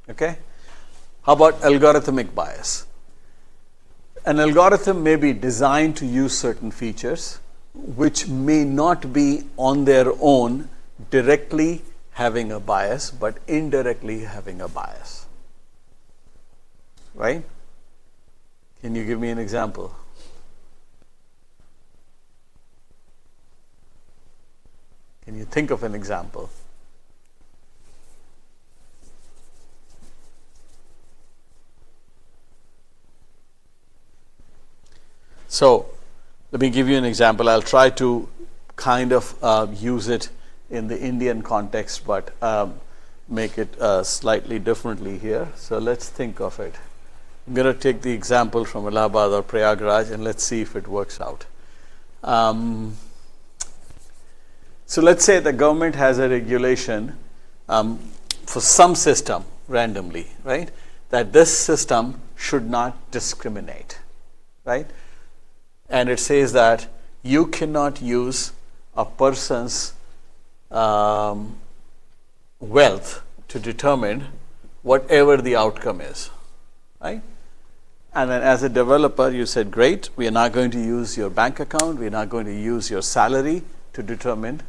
Okay? How about algorithmic bias? An algorithm may be designed to use certain features which may not be on their own directly having a bias, but indirectly having a bias. Right? Can you give me an example? Can you think of an example? So let me give you an example. I'll try to kind of use it in the Indian context, but make it slightly differently here. So let's think of it. I'm going to take the example from Allahabad or Prayagraj, and let's see if it works out. So let's say the government has a regulation for some system randomly, right? That this system should not discriminate, right? And it says that you cannot use a person's wealth to determine whatever the outcome is, right? And then as a developer, you said, great, we are not going to use your bank account, we are not going to use your salary to determine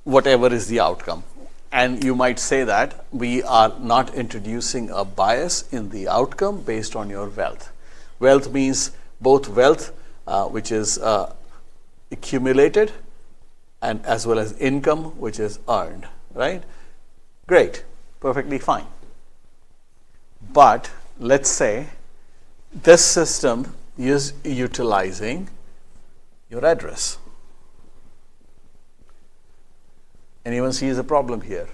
whatever is the outcome. And you might say that we are not introducing a bias in the outcome based on your wealth. Wealth means both wealth, which is accumulated, and as well as income, which is earned, right? Great, perfectly fine. But let's say this system is utilizing your address. Anyone sees a problem here?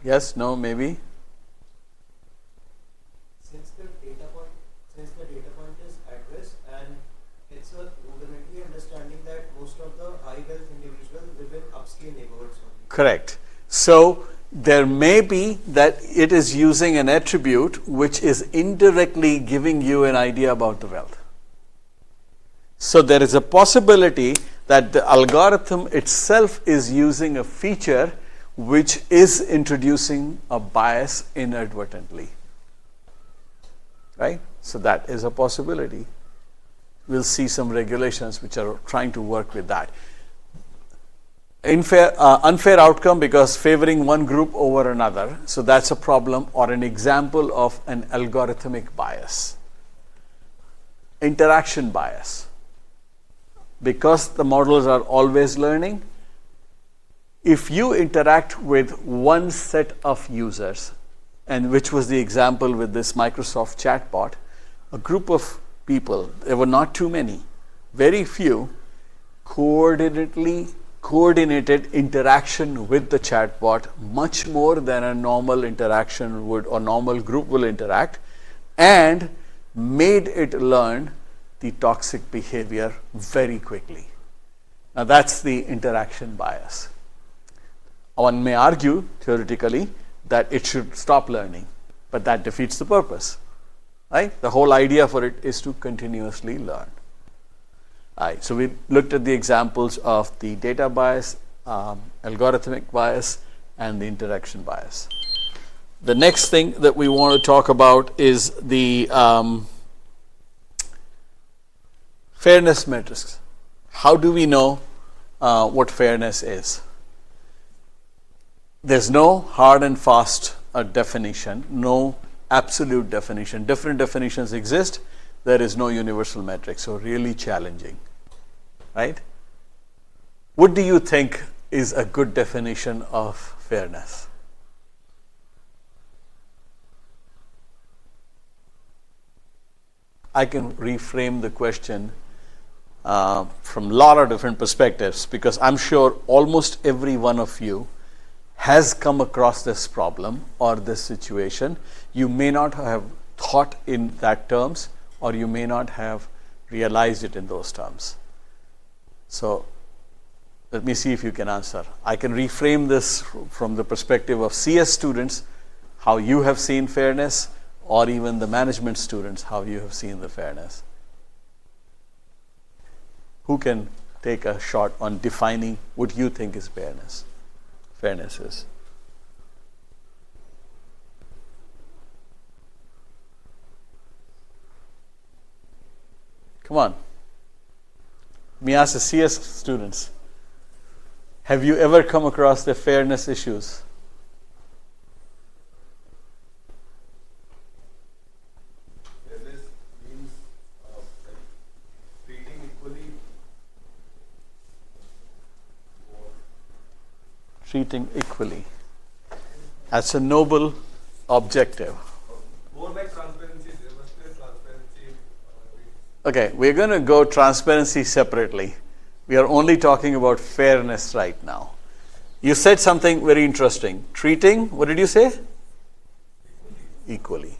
Yes, no, maybe? Since the data point is address, and it's a rudimentary understanding that most of the high wealth individuals live in upscale neighborhoods only. Correct. So there may be that it is using an attribute which is indirectly giving you an idea about the wealth. So there is a possibility that the algorithm itself is using a feature which is introducing a bias inadvertently, right? So that is a possibility. We'll see some regulations which are trying to work with that. Unfair outcome because favoring one group over another. So that's a problem or an example of an algorithmic bias. Interaction bias. Because the models are always learning, if you interact with one set of users and which was the example with this Microsoft chatbot, a group of people, there were not too many, very few, coordinated interaction with the chatbot much more than a normal interaction would or normal group will interact, and made it learn the toxic behavior very quickly. Now that's the interaction bias. One may argue theoretically that it should stop learning, but that defeats the purpose. Right? The whole idea for it is to continuously learn. Right. So we looked at the examples of the data bias, algorithmic bias, and the interaction bias. The next thing that we want to talk about is the fairness metrics. How do we know what fairness is? There's no hard and fast definition, no absolute definition. Different definitions exist. There is no universal metric, so really challenging, right? What do you think is a good definition of fairness? I can reframe the question from a lot of different perspectives, because I'm sure almost every one of you has come across this problem or this situation. You may not have thought in that terms, or you may not have realized it in those terms. So let me see if you can answer. I can reframe this from the perspective of CS students, how you have seen fairness, or even the management students, how you have seen the fairness. Who can take a shot on defining what you think is fairness? Fairness is. Come on. Let me ask the CS students. Have you ever come across the fairness issues? Fairness means treating equally. Treating equally. That's a noble objective. More like transparency. There must be a transparency. Okay, we're going to go transparency separately. We are only talking about fairness right now. You said something very interesting. Treating, what did you say? Equally.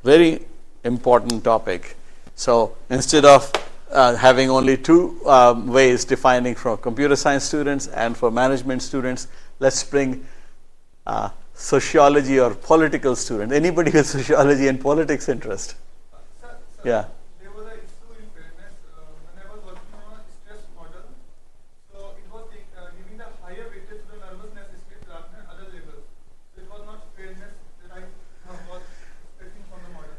Very important topic. So instead of having only two ways defining for computer science students and for management students, let's bring sociology or political students. Anybody with sociology and politics interest? Sir, Yeah. there was an issue in fairness when I was working on a stress model. So it was giving the higher weightage to the nervousness state rather than other levels. So it was not fairness that I was expecting from the model.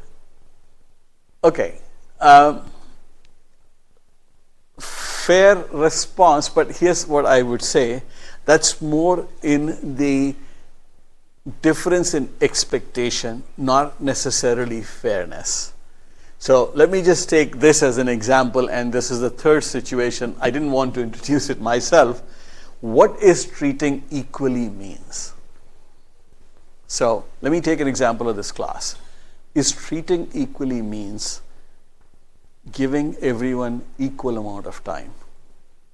Okay. Fair response, but here's what I would say. That's more in the difference in expectation, not necessarily fairness. So let me just take this as an example, and this is the third situation. I didn't want to introduce it myself. What is treating equally means? So let me take an example of this class. Is treating equally means giving everyone equal amount of time?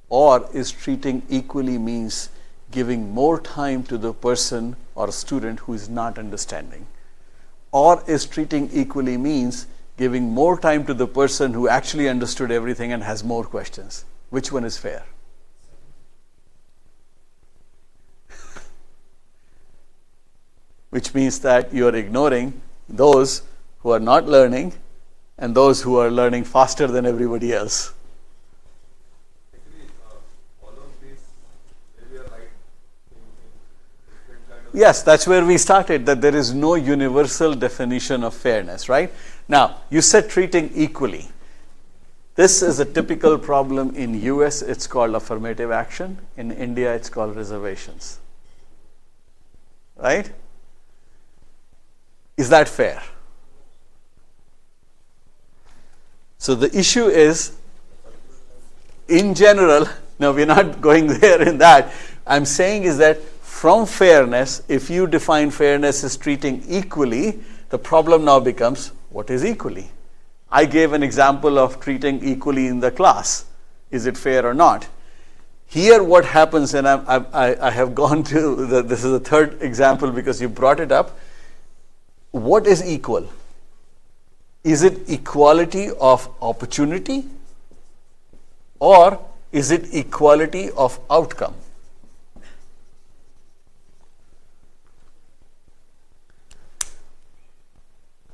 Or is treating equally means giving more time to the person or student who is not understanding? Or is treating equally means giving more time to the person who actually understood everything and has more questions? Which one is fair? Which means that you are ignoring those who are not learning and those who are learning faster than everybody else. Actually, all of these, maybe are right in different kind of. Yes, that's where we started, that there is no universal definition of fairness, right? Now, you said treating equally. This is a typical problem in US, it's called affirmative action. In India, it's called reservations. Right? Is that fair? So the issue is, in general, no, we're not going there in that. I'm saying is that from fairness, if you define fairness as treating equally, the problem now becomes, what is equally? I gave an example of treating equally in the class. Is it fair or not? Here what happens, and I have gone to, this is the third example because you brought it up. What is equal? Is it equality of opportunity or is it equality of outcome?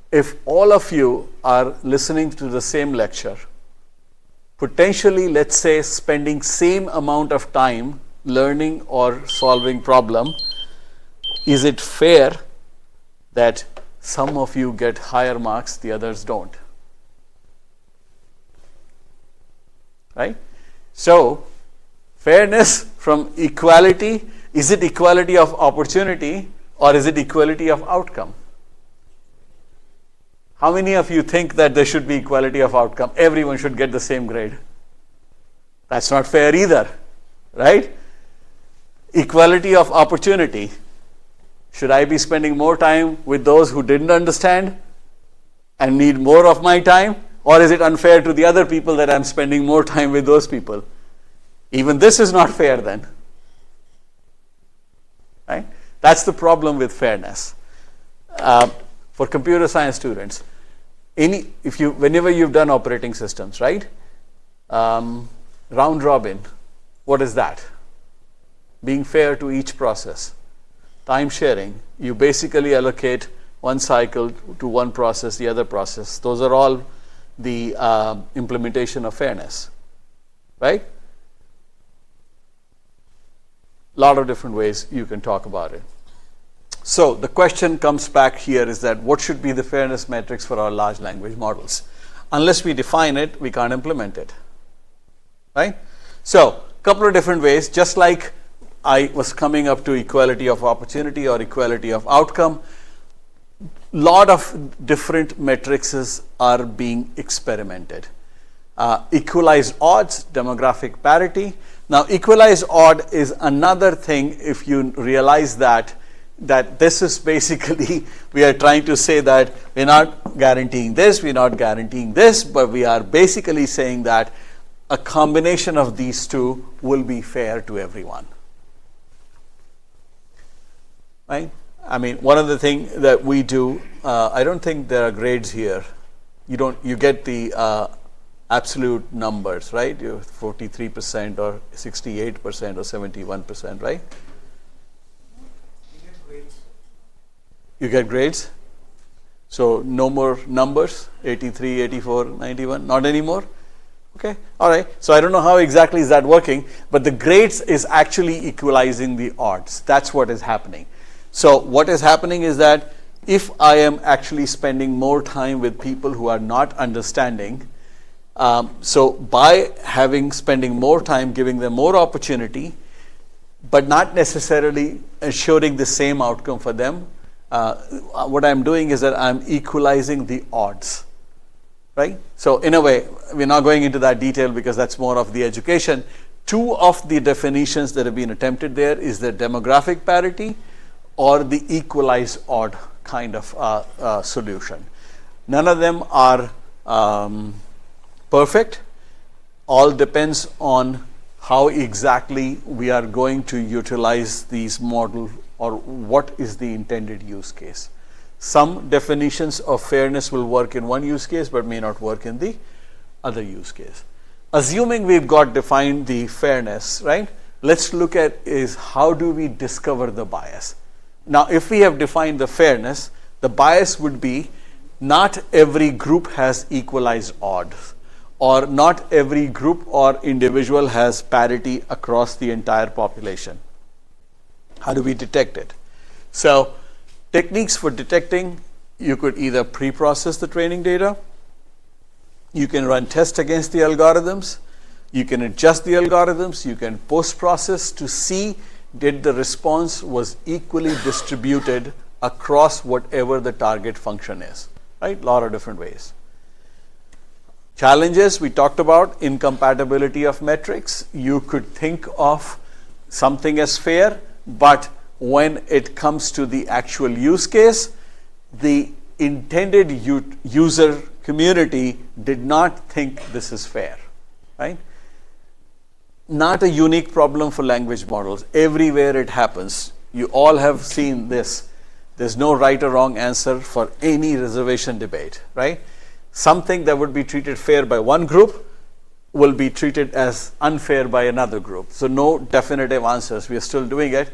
If all of you are listening to the same lecture, potentially, let's say, spending same amount of time learning or solving problem, is it fair that some of you get higher marks, the others don't? Right? So, fairness from equality, is it equality of opportunity or is it equality of outcome? How many of you think that there should be equality of outcome? Everyone should get the same grade. That's not fair either, right? Equality of opportunity. Should I be spending more time with those who didn't understand and need more of my time? Or is it unfair to the other people that I'm spending more time with those people? Even this is not fair then. Right? That's the problem with fairness. For computer science students, whenever you've done operating systems, right? Round robin, what is that? Being fair to each process. Time sharing, you basically allocate one cycle to one process, the other process. Those are all the implementation of fairness, right? A lot of different ways you can talk about it. So the question comes back here is that what should be the fairness metrics for our large language models? Unless we define it, we can't implement it, right? So a couple of different ways, just like I was coming up to equality of opportunity or equality of outcome, lot of different matrices are being experimented. Equalized odds, demographic parity. Now equalized odd is another thing if you realize that this is basically, we are trying to say that we're not guaranteeing this, we're not guaranteeing this, but we are basically saying that a combination of these two will be fair to everyone. Right? I mean, one of the things that we do, I don't think there are grades here. You get the absolute numbers, right? You're 43% or 68% or 71%, right? You get grades? So no more numbers, 83, 84, 91, not anymore? Okay, all right. So I don't know how exactly is that working, but the grades is actually equalizing the odds. That's what is happening. So what is happening is that if I am actually spending more time with people who are not understanding, so by spending more time, giving them more opportunity, but not necessarily ensuring the same outcome for them, what I'm doing is that I'm equalizing the odds, right? So in a way, we're not going into that detail because that's more of the education. Two of the definitions that have been attempted there is the demographic parity or the equalized odd kind of solution. None of them are perfect. All depends on how exactly we are going to utilize these models or what is the intended use case. Some definitions of fairness will work in one use case but may not work in the other use case. Assuming we've got defined the fairness, right? Let's look at is how do we discover the bias. Now if we have defined the fairness, the bias would be not every group has equalized odds, or not every group or individual has parity across the entire population. How do we detect it? So techniques for detecting, you could either pre-process the training data, you can run tests against the algorithms, you can adjust the algorithms, you can post-process to see did the response was equally distributed across whatever the target function is, right? A lot of different ways. Challenges, we talked about incompatibility of metrics. You could think of something as fair, but when it comes to the actual use case, the intended user community did not think this is fair, right? Not a unique problem for language models. Everywhere it happens. You all have seen this. There's no right or wrong answer for any reservation debate, right? Something that would be treated fair by one group will be treated as unfair by another group. So no definitive answers. We are still doing it.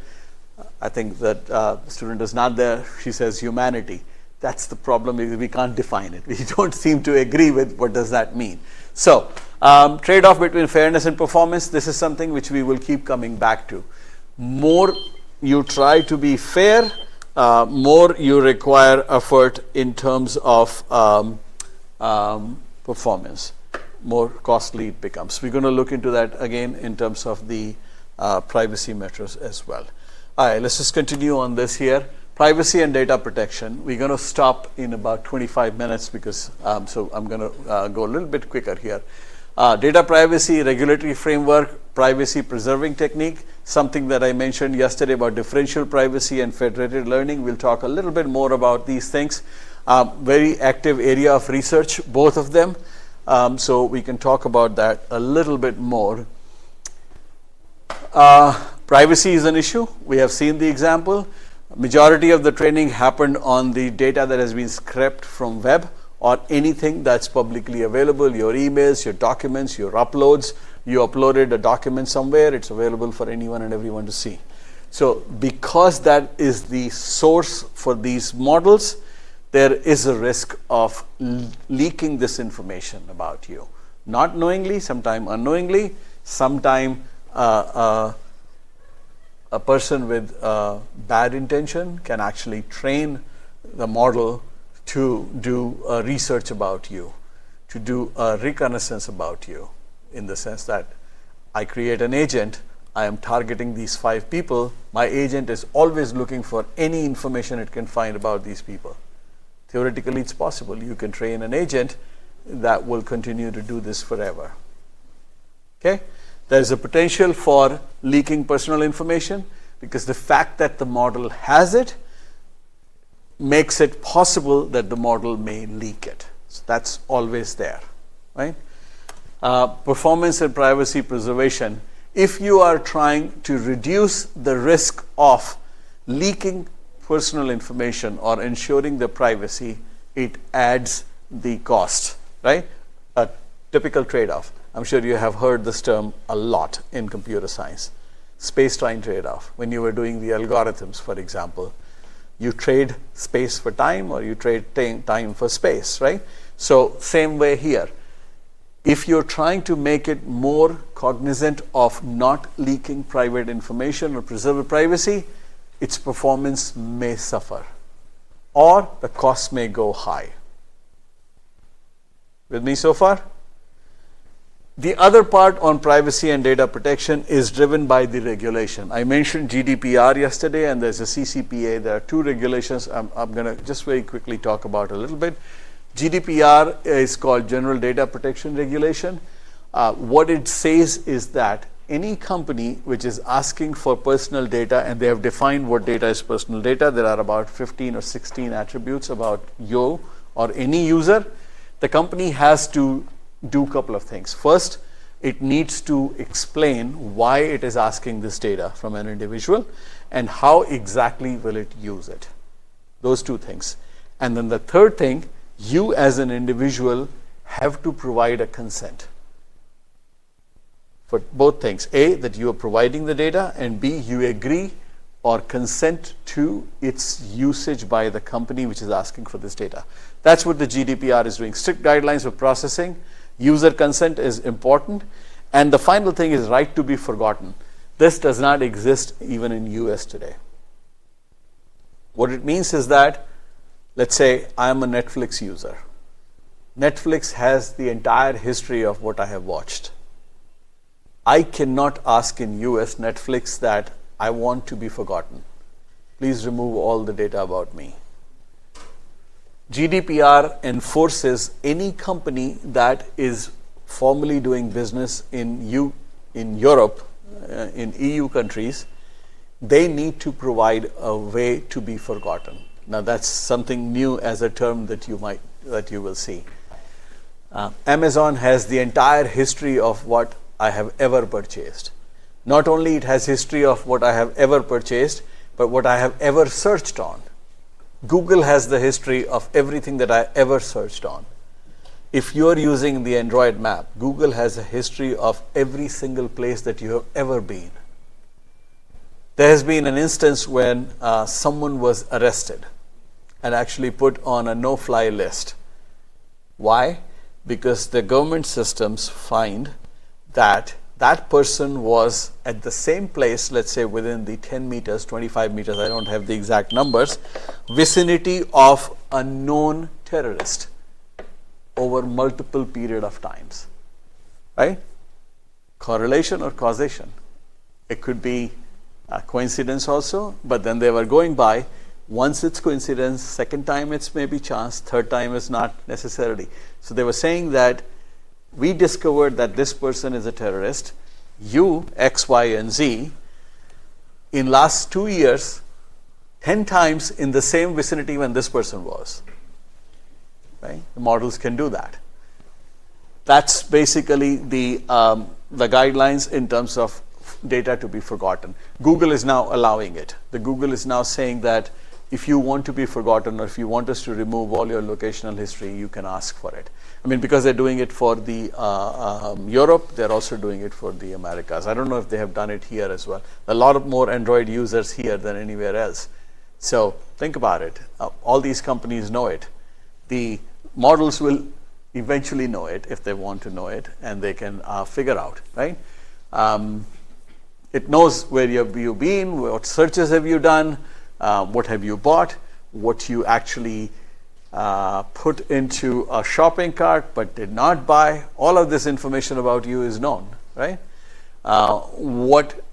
I think that the student is not there. She says humanity. That's the problem. We can't define it. We don't seem to agree with what does that mean. So trade-off between fairness and performance, this is something which we will keep coming back to. More you try to be fair, more you require effort in terms of performance. More costly it becomes. We're going to look into that again in terms of the privacy matters as well. All right, let's just continue on this here. Privacy and data protection. We're going to stop in about 25 minutes because, so I'm going to go a little bit quicker here. Data privacy, regulatory framework, privacy preserving technique, something that I mentioned yesterday about differential privacy and federated learning. We'll talk a little bit more about these things. Very active area of research, both of them. So we can talk about that a little bit more. Privacy is an issue. We have seen the example. Majority of the training happened on the data that has been scraped from web or anything that's publicly available, your emails, your documents, your uploads. You uploaded a document somewhere, it's available for anyone and everyone to see. So because that is the source for these models, there is a risk of leaking this information about you. Not knowingly, sometime unknowingly, sometime a person with bad intention can actually train the model to do research about you, to do a reconnaissance about you, in the sense that I create an agent, I am targeting these 5 people, my agent is always looking for any information it can find about these people. Theoretically, it's possible. You can train an agent that will continue to do this forever. Okay? There is a potential for leaking personal information because the fact that the model has it makes it possible that the model may leak it. So that's always there, right? Performance and privacy preservation. If you are trying to reduce the risk of leaking personal information or ensuring the privacy, it adds the cost, right? A typical trade-off. I'm sure you have heard this term a lot in computer science. Space-time trade-off. When you were doing the algorithms, for example, you trade space for time or you trade time for space, right? So same way here. If you're trying to make it more cognizant of not leaking private information or preserve privacy, its performance may suffer or the cost may go high. With me so far? The other part on privacy and data protection is driven by the regulation. I mentioned GDPR yesterday and there's a CCPA. There are 2 regulations I'm going to just very quickly talk about a little bit. GDPR is called General Data Protection Regulation. What it says is that any company which is asking for personal data, and they have defined what data is personal data, there are about 15 or 16 attributes about you or any user, the company has to do a couple of things. First, it needs to explain why it is asking this data from an individual and how exactly will it use it. Those 2 things. And then the third thing, you as an individual have to provide a consent for both things. A, that you are providing the data, and B, you agree or consent to its usage by the company which is asking for this data. That's what the GDPR is doing. Strict guidelines for processing. User consent is important. And the final thing is right to be forgotten. This does not exist even in US today. What it means is that, let's say I am a Netflix user. Netflix has the entire history of what I have watched. I cannot ask in US Netflix that I want to be forgotten. Please remove all the data about me. GDPR enforces any company that is formally doing business in Europe, in EU countries, they need to provide a way to be forgotten. Now that's something new as a term that you will see. Amazon has the entire history of what I have ever purchased. Not only it has history of what I have ever purchased, but what I have ever searched on. Google has the history of everything that I ever searched on. If you're using the Android map, Google has a history of every single place that you have ever been. There has been an instance when someone was arrested and actually put on a no-fly list. Why? Because the government systems find that that person was at the same place, let's say within the 10 meters, 25 meters, I don't have the exact numbers, vicinity of a known terrorist over multiple period of times, right? Correlation or causation? It could be a coincidence also, but then they were going by. Once it's coincidence, second time it's maybe chance, third time is not necessarily. So they were saying that we discovered that this person is a terrorist, you, X, Y, and Z, in last 2 years, 10 times in the same vicinity when this person was. Right? The models can do that. That's basically the guidelines in terms of data to be forgotten. Google is now allowing it. The Google is now saying that if you want to be forgotten or if you want us to remove all your locational history, you can ask for it. I mean, because they're doing it for the Europe, they're also doing it for the Americas. I don't know if they have done it here as well. A lot of more Android users here than anywhere else. So think about it. All these companies know it. The models will eventually know it if they want to know it, and they can figure out, right? It knows where you've been, what searches have you done, what have you bought, what you actually put into a shopping cart but did not buy. All of this information about you is known, right? What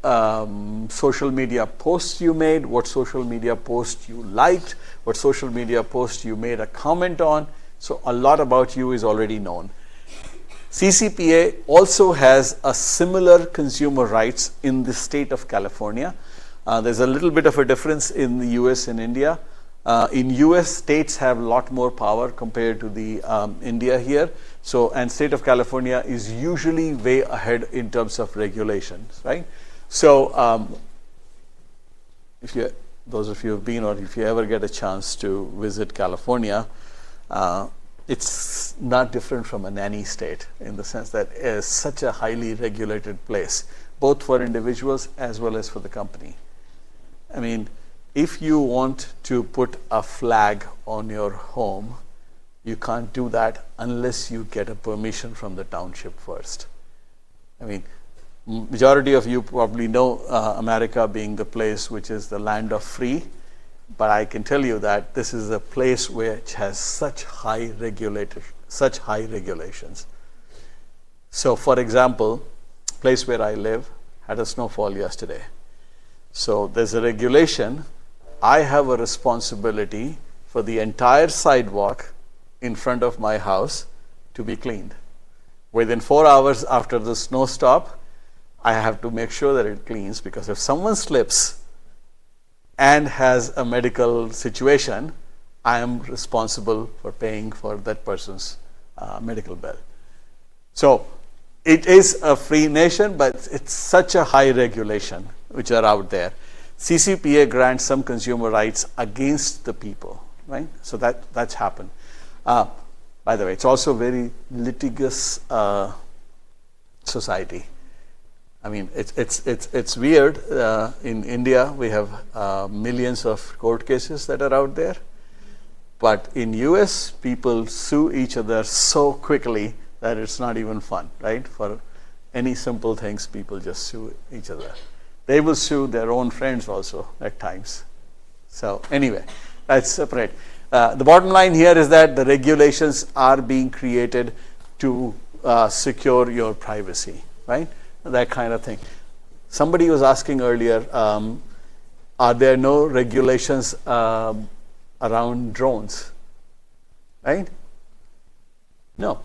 social media posts you made, what social media posts you liked, what social media posts you made a comment on. So a lot about you is already known. CCPA also has a similar consumer rights in the state of California. There's a little bit of a difference in the US and India. In US, states have a lot more power compared to the India here. So, and state of California is usually way ahead in terms of regulations, right? So, if you, those of you who have been, or if you ever get a chance to visit California, it's not different from a nanny state in the sense that it is such a highly regulated place, both for individuals as well as for the company. I mean, if you want to put a flag on your home, you can't do that unless you get a permission from the township first. I mean, majority of you probably know America being the place which is the land of free, but I can tell you that this is a place which has such high regulations. So, for example, place where I live had a snowfall yesterday. So there's a regulation. I have a responsibility for the entire sidewalk in front of my house to be cleaned. Within 4 hours after the snow stop, I have to make sure that it cleans, because if someone slips and has a medical situation, I am responsible for paying for that person's medical bill. So it is a free nation, but it's such a high regulation which are out there. CCPA grants some consumer rights against the people, right? So that's happened. By the way, it's also very litigious society. I mean, it's weird. In India, we have millions of court cases that are out there, but in US, people sue each other so quickly that it's not even fun, right? For any simple things, people just sue each other. They will sue their own friends also at times. So anyway, that's separate. The bottom line here is that the regulations are being created to secure your privacy, right? That kind of thing. Somebody was asking earlier, are there no regulations around drones, right? No.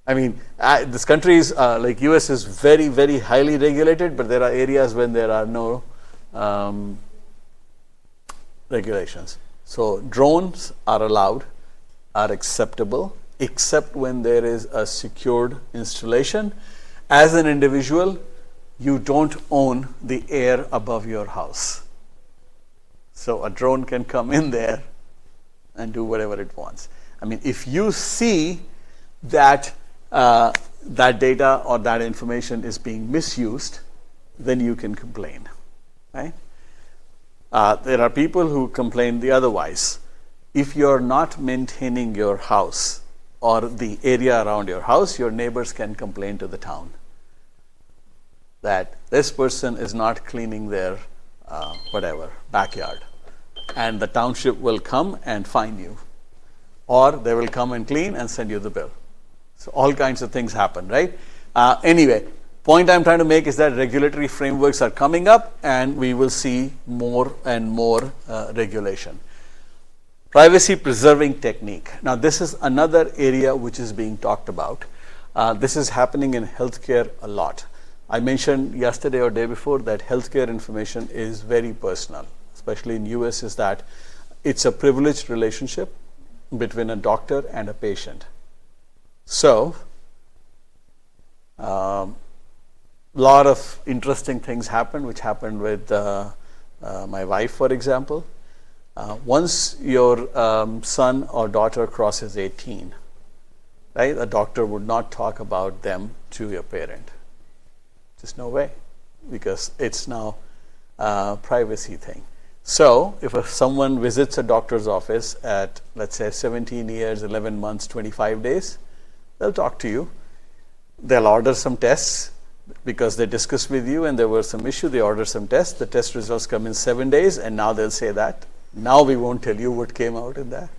I mean, this country is like US is very, very highly regulated, but there are areas when there are no regulations. So drones are allowed, are acceptable, except when there is a secured installation. As an individual, you don't own the air above your house. So a drone can come in there and do whatever it wants. I mean, if you see that that data or that information is being misused, then you can complain, right? There are people who complain the otherwise. If you're not maintaining your house or the area around your house, your neighbors can complain to the town that this person is not cleaning their backyard, and the township will come and fine you, or they will come and clean and send you the bill. So all kinds of things happen, right? Anyway, point I'm trying to make is that regulatory frameworks are coming up, and we will see more and more regulation. Privacy preserving technique. Now, this is another area which is being talked about. This is happening in healthcare a lot. I mentioned yesterday or day before that healthcare information is very personal, especially in US, is that it's a privileged relationship between a doctor and a patient. So, lot of interesting things happened, which happened with my wife, for example. Once your son or daughter crosses 18, right, a doctor would not talk about them to your parent. Just no way, because it's now a privacy thing. So, if someone visits a doctor's office at, let's say, 17 years, 11 months, 25 days, they'll talk to you. They'll order some tests because they discussed with you and there was some issue. They order some tests. The test results come in 7 days, and now they'll say that. Now we won't tell you what came out in that.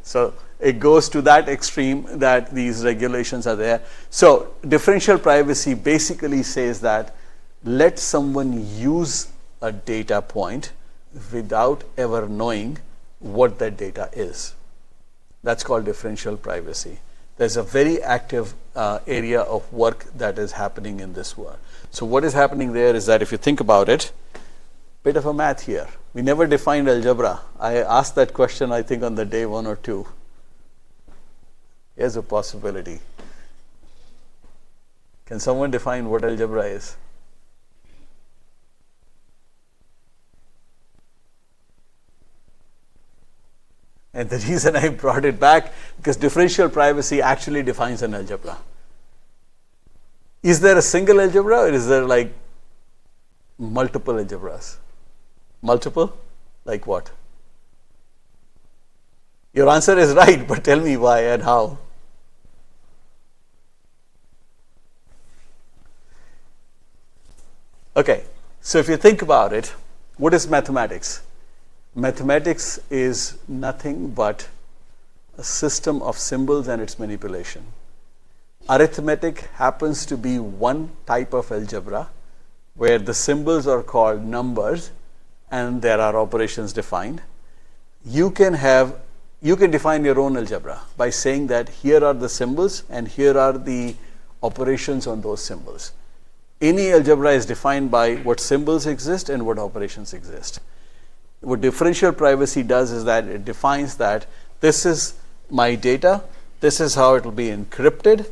So it goes to that extreme that these regulations are there. So differential privacy basically says that let someone use a data point without ever knowing what that data is. That's called differential privacy. There's a very active area of work that is happening in this world. So what is happening there is that if you think about it, bit of a math here. We never defined algebra. I asked that question, I think, on the day 1 or 2. Here's a possibility. Can someone define what algebra is? And the reason I brought it back, because differential privacy actually defines an algebra. Is there a single algebra, or is there like multiple algebras? Multiple? Like what? Your answer is right, but tell me why and how. Okay, so if you think about it, what is mathematics? Mathematics is nothing but a system of symbols and its manipulation. Arithmetic happens to be one type of algebra where the symbols are called numbers and there are operations defined. You can define your own algebra by saying that here are the symbols and here are the operations on those symbols. Any algebra is defined by what symbols exist and what operations exist. What differential privacy does is that it defines that this is my data, this is how it will be encrypted,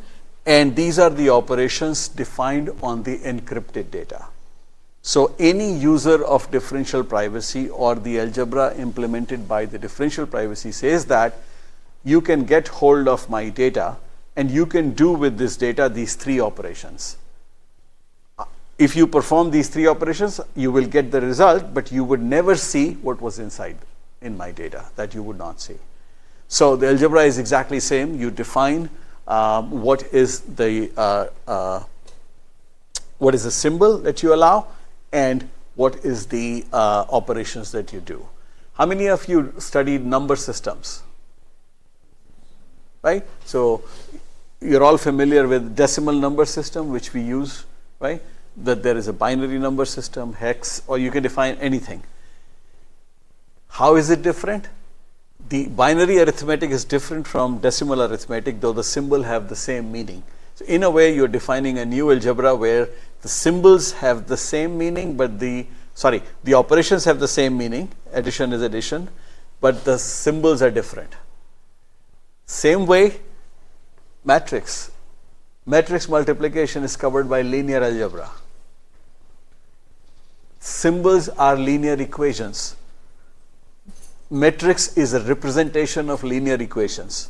and these are the operations defined on the encrypted data. So any user of differential privacy or the algebra implemented by the differential privacy says that you can get hold of my data and you can do with this data these 3 operations. If you perform these 3 operations, you will get the result, but you would never see what was inside in my data, that you would not see. So the algebra is exactly same. You define what is the symbol that you allow and what is the operations that you do. How many of you studied number systems? Right? So you're all familiar with decimal number system, which we use, right? That there is a binary number system, hex, or you can define anything. How is it different? The binary arithmetic is different from decimal arithmetic, though the symbol have the same meaning. So in a way, you're defining a new algebra where the symbols have the same meaning, but the sorry, the operations have the same meaning, addition is addition, but the symbols are different. Same way, matrix multiplication is covered by linear algebra. Symbols are linear equations. Matrix is a representation of linear equations.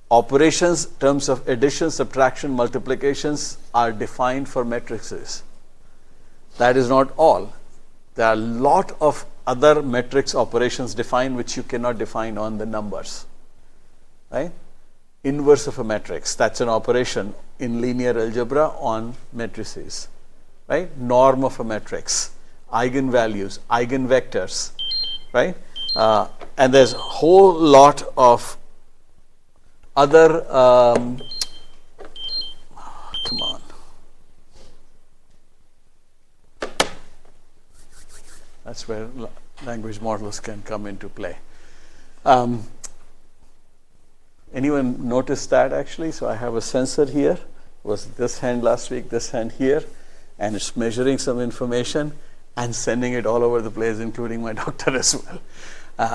Operations, terms of addition, subtraction, multiplications are defined for matrices. That is not all. There are a lot of other matrix operations defined which you cannot define on the numbers. Right? Inverse of a matrix, that's an operation in linear algebra on matrices. Right? Norm of a matrix, eigenvalues, eigenvectors. Right? And there's a whole lot of other, come on. That's where language models can come into play. Anyone noticed that actually? So I have a sensor here. It was this hand last week, this hand here, and it's measuring some information and sending it all over the place, including my doctor as well.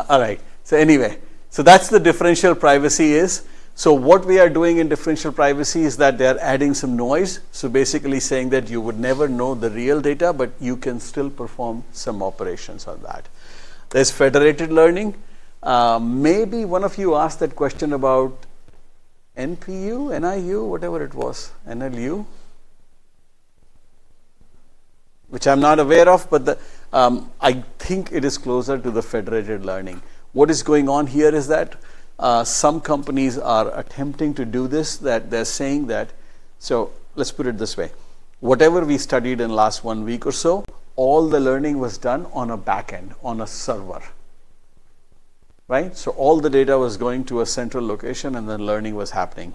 All right. So anyway, so that's the differential privacy is. So what we are doing in differential privacy is that they are adding some noise. So basically saying that you would never know the real data, but you can still perform some operations on that. There's federated learning. Maybe one of you asked that question about NPU, NIU, whatever it was, NLU, which I'm not aware of, but I think it is closer to the federated learning. What is going on here is that some companies are attempting to do this, that they're saying that, so let's put it this way, whatever we studied in last 1 week or so, all the learning was done on a back end, on a server. Right? So all the data was going to a central location and then learning was happening.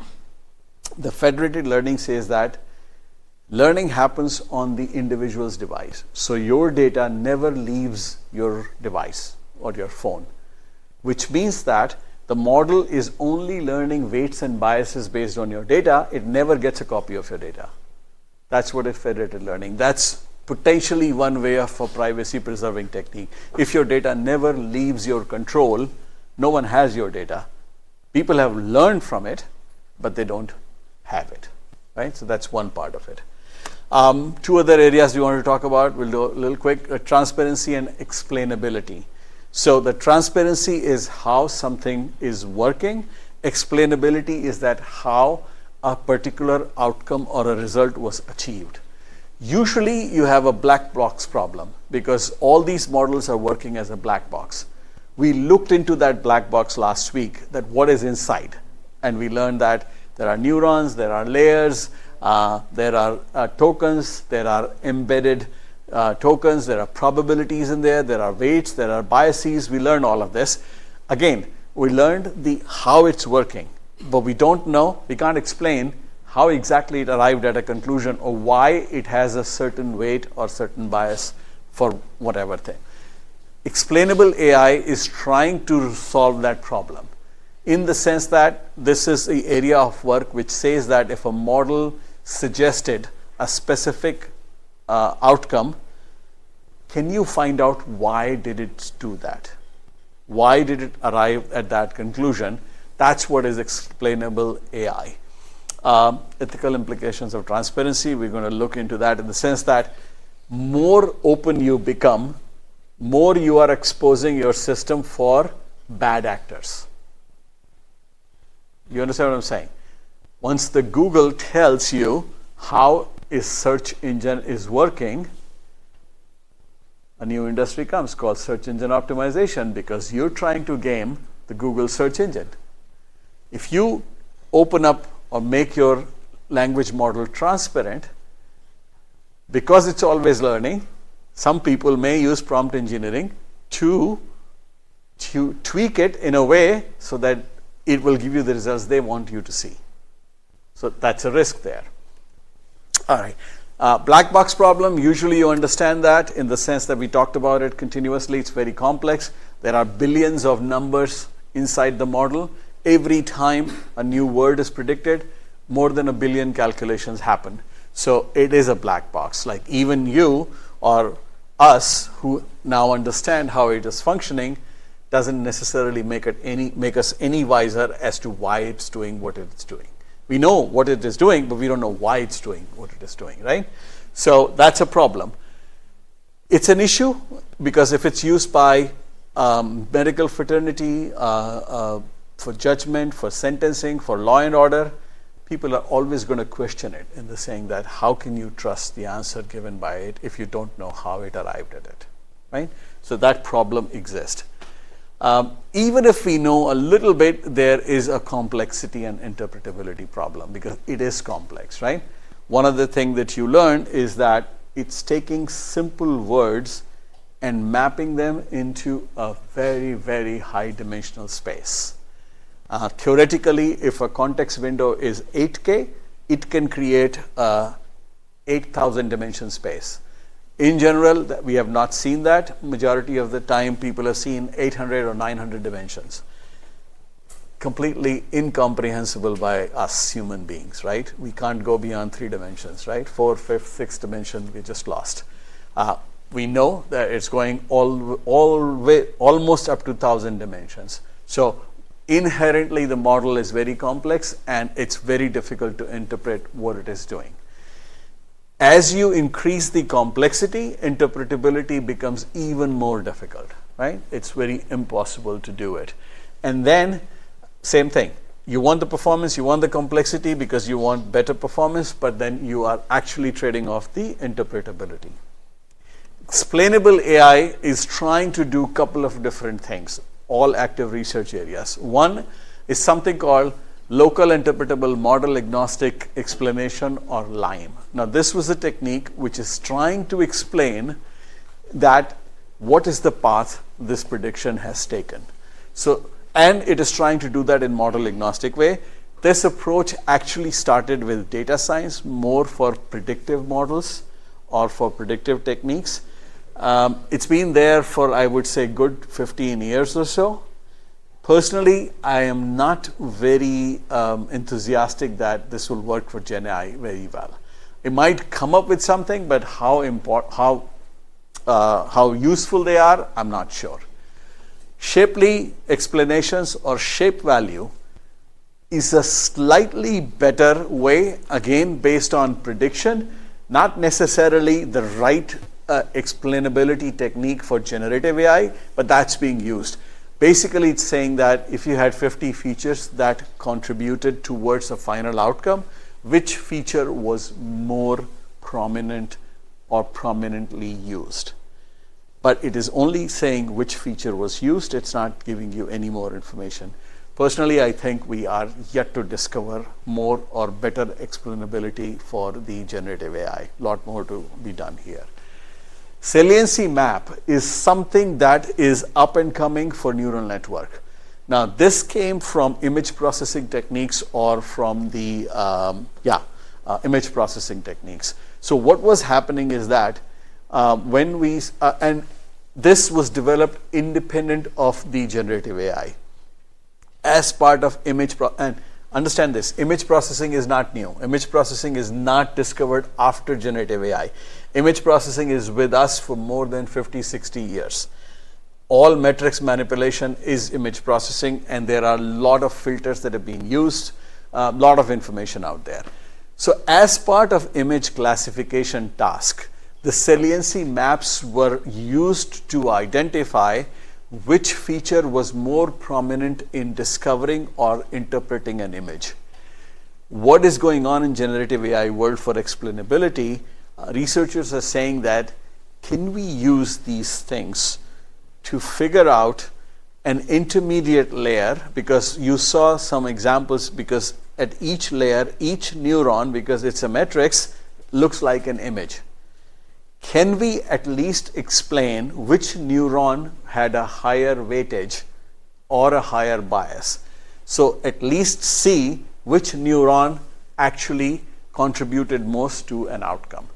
The federated learning says that learning happens on the individual's device. So your data never leaves your device or your phone, which means that the model is only learning weights and biases based on your data. It never gets a copy of your data. That's what is federated learning. That's potentially one way of a privacy preserving technique. If your data never leaves your control, no one has your data. People have learned from it, but they don't have it. Right? So that's one part of it. Two other areas we want to talk about. We'll do a little quick. Transparency and explainability. So the transparency is how something is working. Explainability is that how a particular outcome or a result was achieved. Usually you have a black box problem because all these models are working as a black box. We looked into that black box last week, that what is inside, and we learned that there are neurons, there are layers, there are tokens, there are embedded tokens, there are probabilities in there, there are weights, there are biases. We learned all of this. Again, we learned the how it's working, but we don't know, we can't explain how exactly it arrived at a conclusion or why it has a certain weight or certain bias for whatever thing. Explainable AI is trying to solve that problem in the sense that this is the area of work which says that if a model suggested a specific outcome, can you find out why did it do that? Why did it arrive at that conclusion? That's what is explainable AI. Ethical implications of transparency, we're going to look into that in the sense that more open you become, more you are exposing your system for bad actors. You understand what I'm saying? Once the Google tells you how a search engine is working, a new industry comes called search engine optimization because you're trying to game the Google search engine. If you open up or make your language model transparent, because it's always learning, some people may use prompt engineering to tweak it in a way so that it will give you the results they want you to see. So that's a risk there. All right. Black box problem, usually you understand that in the sense that we talked about it continuously. It's very complex. There are billions of numbers inside the model. Every time a new word is predicted, more than 1 billion calculations happen. So it is a black box. Like even you or us who now understand how it is functioning doesn't necessarily make us any wiser as to why it's doing what it's doing. We know what it is doing, but we don't know why it's doing what it is doing, right? So that's a problem. It's an issue because if it's used by medical fraternity, for judgment, for sentencing, for law and order, people are always going to question it in the saying that how can you trust the answer given by it if you don't know how it arrived at it, right? So that problem exists. Even if we know a little bit, there is a complexity and interpretability problem because it is complex, right? One of the things that you learn is that it's taking simple words and mapping them into a very, very high dimensional space. Theoretically, if a context window is 8K, it can create a 8,000 dimension space. In general, we have not seen that. Majority of the time, people have seen 800 or 900 dimensions. Completely incomprehensible by us human beings, right? We can't go beyond 3 dimensions, right? 4th, 5th, 6th dimension, we just lost. We know that it's going almost up to 1,000 dimensions. So inherently, the model is very complex and it's very difficult to interpret what it is doing. As you increase the complexity, interpretability becomes even more difficult, right? It's very impossible to do it. And then, same thing. You want the performance, you want the complexity because you want better performance, but then you are actually trading off the interpretability. Explainable AI is trying to do a couple of different things, all active research areas. One is something called local interpretable model agnostic explanation, or LIME. Now this was a technique which is trying to explain that what is the path this prediction has taken. So, and it is trying to do that in model agnostic way. This approach actually started with data science, more for predictive models or for predictive techniques. It's been there for, I would say, good 15 years or so. Personally, I am not very enthusiastic that this will work for Gen AI very well. It might come up with something, but how useful they are, I'm not sure. Shapely explanations or shape value is a slightly better way, again based on prediction, not necessarily the right explainability technique for generative AI, but that's being used. Basically, it's saying that if you had 50 features that contributed towards a final outcome, which feature was more prominent or prominently used. But it is only saying which feature was used, it's not giving you any more information. Personally, I think we are yet to discover more or better explainability for the generative AI. A lot more to be done here. Saliency map is something that is up and coming for neural network. Now, this came from image processing techniques or from the image processing techniques. So what was happening is that when we and this was developed independent of the generative AI as part of and understand this, image processing is not new. Image processing is not discovered after generative AI. Image processing is with us for more than 50, 60 years. All metrics manipulation is image processing, and there are a lot of filters that have been used, a lot of information out there. So as part of image classification task, the saliency maps were used to identify which feature was more prominent in discovering or interpreting an image. What is going on in generative AI world for explainability? Researchers are saying that can we use these things to figure out an intermediate layer, because you saw some examples, because at each layer, each neuron, because it's a matrix, looks like an image. Can we at least explain which neuron had a higher weightage or a higher bias? So at least see which neuron actually contributed most to an outcome.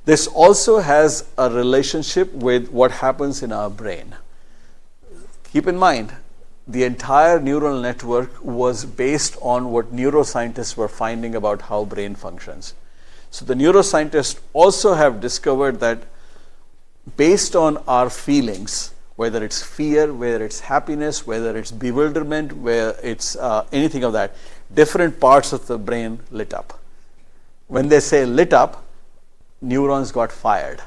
This also has a relationship with what happens in our brain. Keep in mind, the entire neural network was based on what neuroscientists were finding about how brain functions. So the neuroscientists also have discovered that based on our feelings, whether it's fear, whether it's happiness, whether it's bewilderment, where it's anything of that, different parts of the brain lit up. When they say lit up, neurons got fired.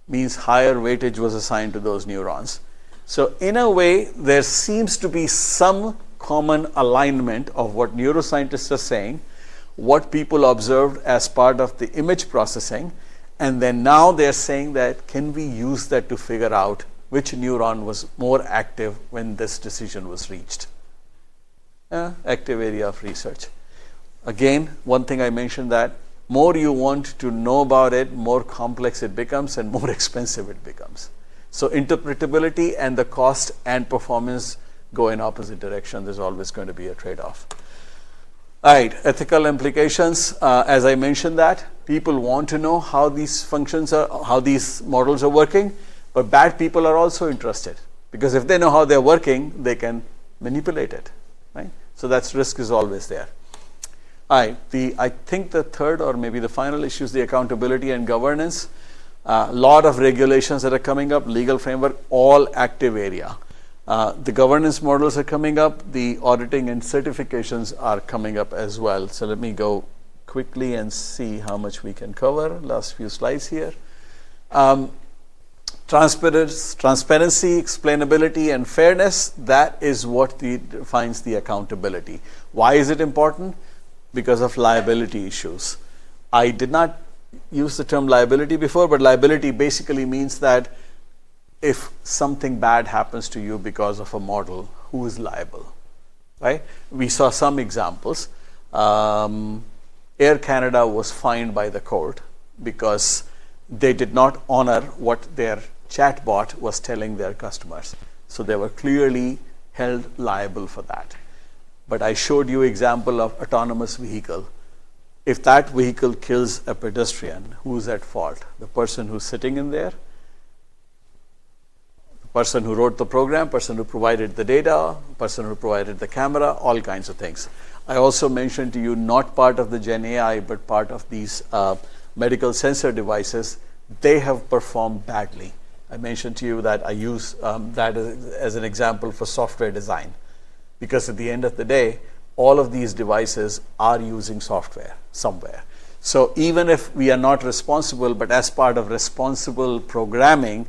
Means higher weightage was assigned to those neurons. So in a way, there seems to be some common alignment of what neuroscientists are saying, what people observed as part of the image processing, and then now they're saying that can we use that to figure out which neuron was more active when this decision was reached. Active area of research. Again, one thing I mentioned, that more you want to know about it, more complex it becomes and more expensive it becomes. So interpretability and the cost and performance go in opposite direction. There's always going to be a trade-off. All right, ethical implications. As I mentioned, that people want to know how these functions are, how these models are working, but bad people are also interested, because if they know how they're working, they can manipulate it, right? So that's risk is always there. All right, I think the third or maybe the final issue is the accountability and governance. A lot of regulations that are coming up, legal framework, all active area. The governance models are coming up, the auditing and certifications are coming up as well. So let me go quickly and see how much we can cover. Last few slides here. Transparency, explainability, and fairness, that is what defines the accountability. Why is it important? Because of liability issues. I did not use the term liability before, but liability basically means that if something bad happens to you because of a model, who is liable, right? We saw some examples. Air Canada was fined by the court because they did not honor what their chatbot was telling their customers. So they were clearly held liable for that. But I showed you example of autonomous vehicle. If that vehicle kills a pedestrian, who's at fault? The person who's sitting in there, the person who wrote the program, person who provided the data, person who provided the camera, all kinds of things. I also mentioned to you, not part of the Gen AI, but part of these medical sensor devices, they have performed badly. I mentioned to you that I use that as an example for software design. Because at the end of the day, all of these devices are using software somewhere. So even if we are not responsible, but as part of responsible programming,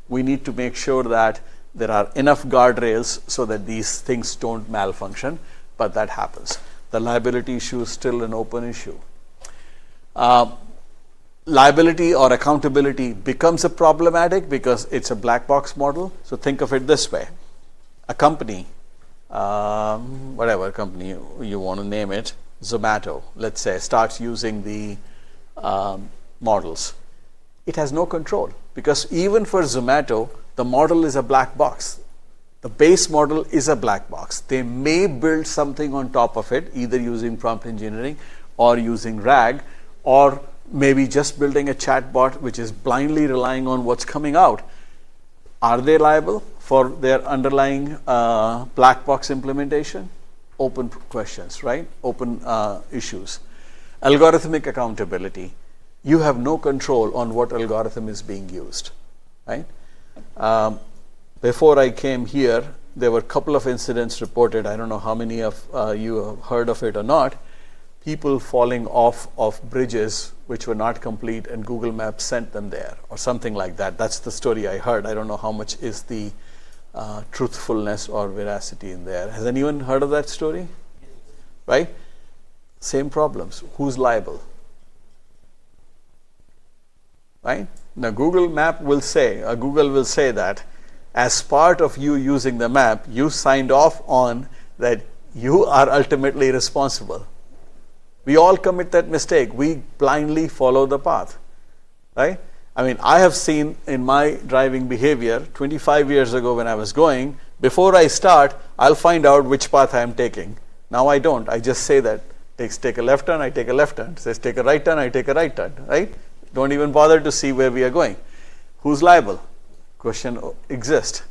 we need to make sure that there are enough guardrails so that these things don't malfunction, but that happens. The liability issue is still an open issue. Liability or accountability becomes a problematic because it's a black box model. So think of it this way. A company, whatever company you want to name it, Zomato, let's say, starts using the models. It has no control, because even for Zomato, the model is a black box. The base model is a black box. They may build something on top of it, either using prompt engineering or using RAG, or maybe just building a chatbot which is blindly relying on what's coming out. Are they liable for their underlying black box implementation? Open questions, right? Open issues. Algorithmic accountability. You have no control on what algorithm is being used, right? Before I came here, there were a couple of incidents reported. I don't know how many of you have heard of it or not. People falling off of bridges which were not complete, and Google Maps sent them there, or something like that. That's the story I heard. I don't know how much is the truthfulness or veracity in there. Has anyone heard of that story? Right? Same problems. Who's liable? Right? Now Google Map will say, Google will say that as part of you using the map, you signed off on that you are ultimately responsible. We all commit that mistake. We blindly follow the path, right? I mean, I have seen in my driving behavior 25 years ago when I was going, before I start, I'll find out which path I am taking. Now I don't. I just say that, take a left turn, I take a left turn. Says take a right turn, I take a right turn, right? Don't even bother to see where we are going. Who's liable? Question exists.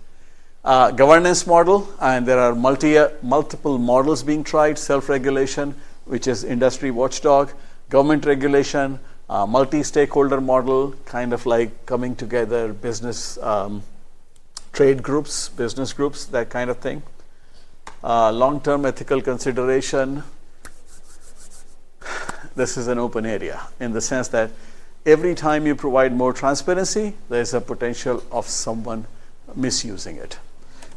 Governance model, and there are multiple models being tried. Self-regulation, which is industry watchdog, government regulation, Multi-stakeholder model, kind of like coming together, business, trade groups, business groups, that kind of thing. Long-term ethical consideration. This is an open area in the sense that every time you provide more transparency, there's a potential of someone misusing it.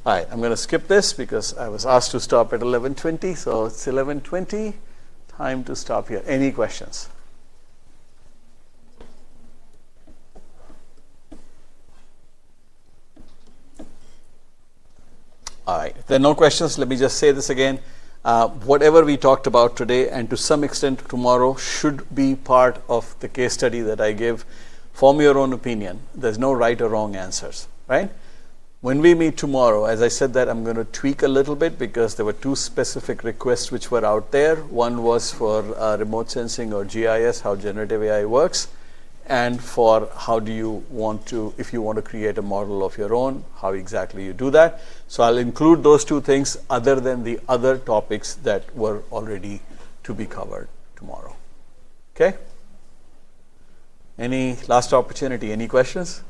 All right, I'm going to skip this because I was asked to stop at 11:20, so it's 11:20. Time to stop here. Any questions? All right, if there are no questions, let me just say this again. Whatever we talked about today and to some extent tomorrow should be part of the case study that I give. Form your own opinion. There's no right or wrong answers, right? When we meet tomorrow, as I said that I'm going to tweak a little bit because there were two specific requests which were out there. One was for remote sensing or GIS, how generative AI works, and for how do you want to, if you want to create a model of your own, how exactly you do that. So I'll include those two things other than the other topics that were already to be covered tomorrow. Okay? Any last opportunity? Any questions?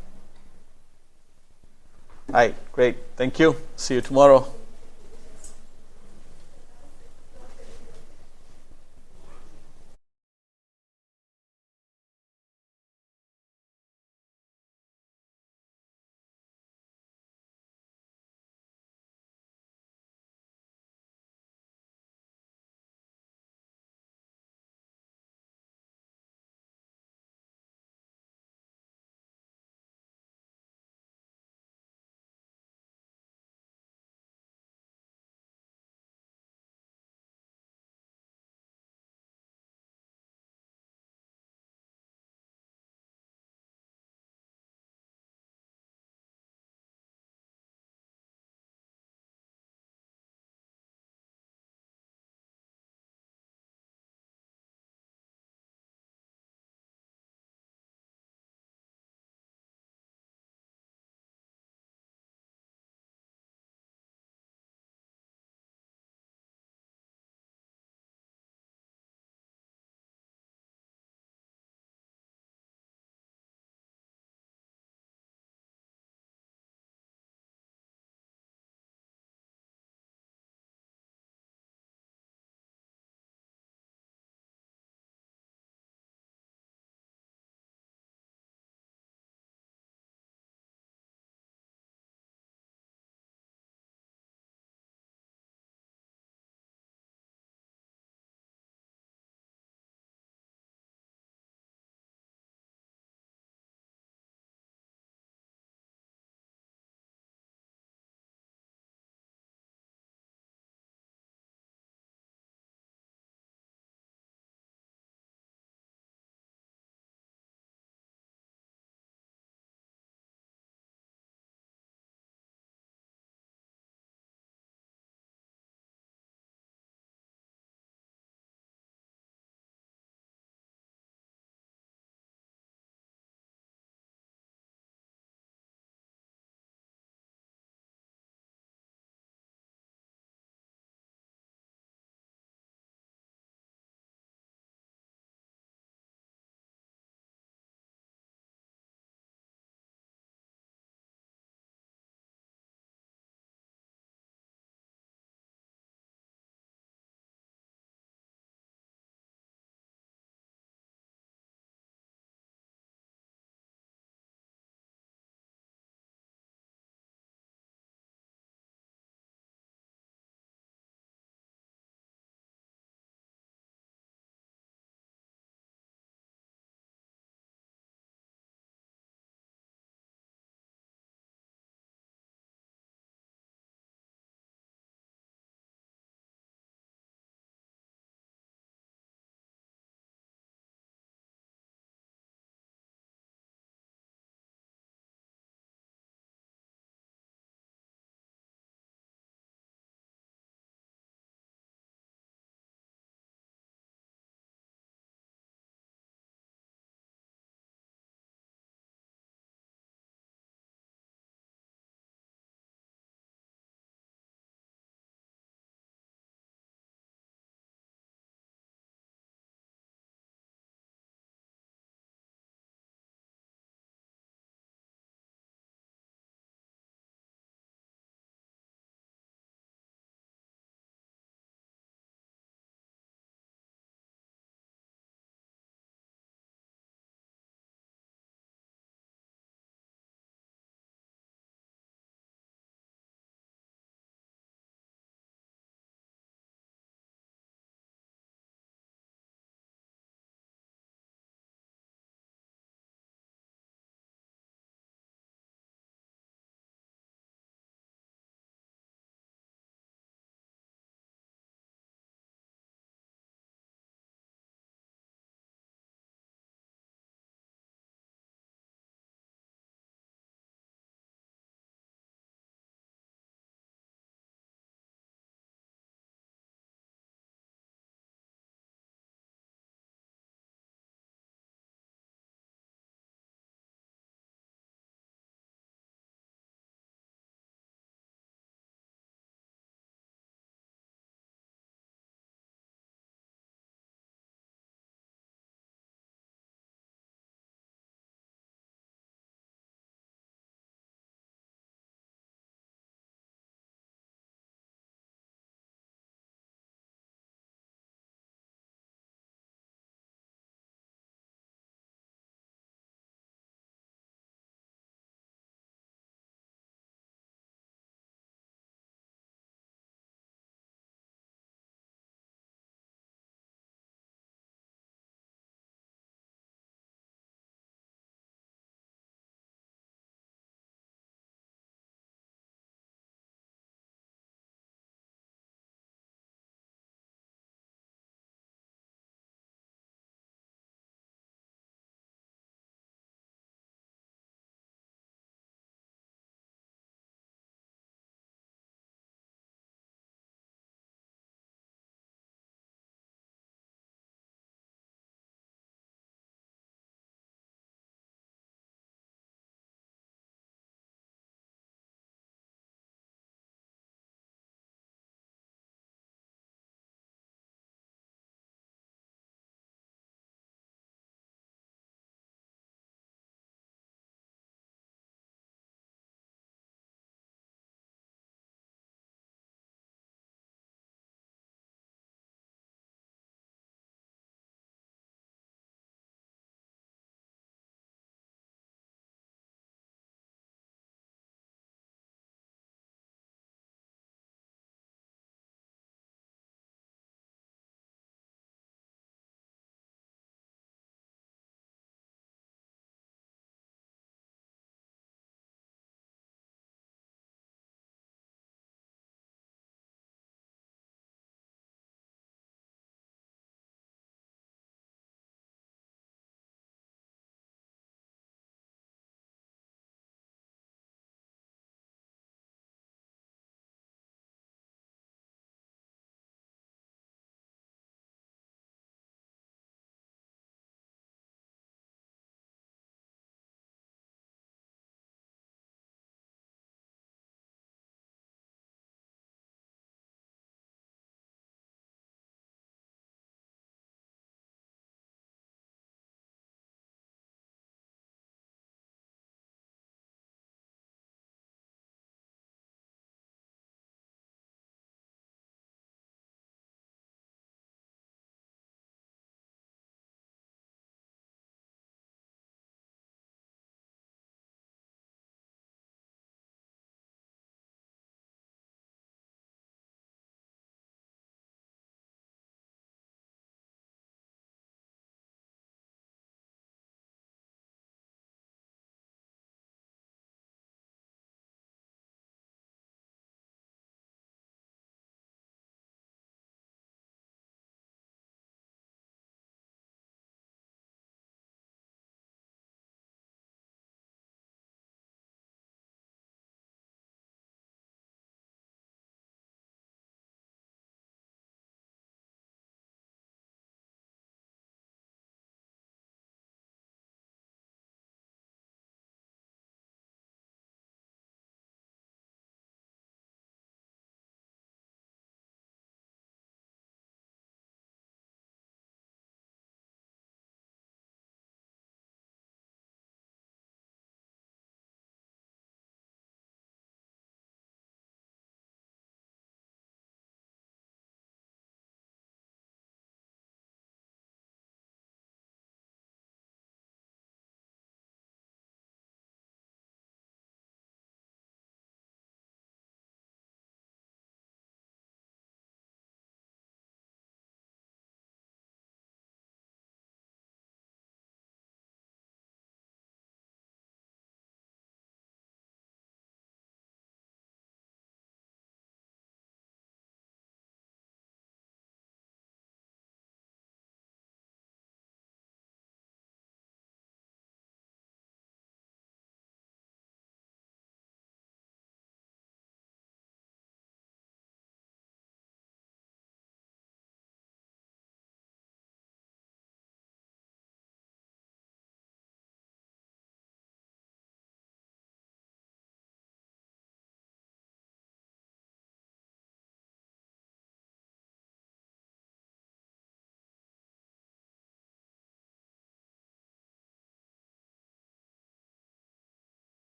All right, great. Thank you. See you tomorrow.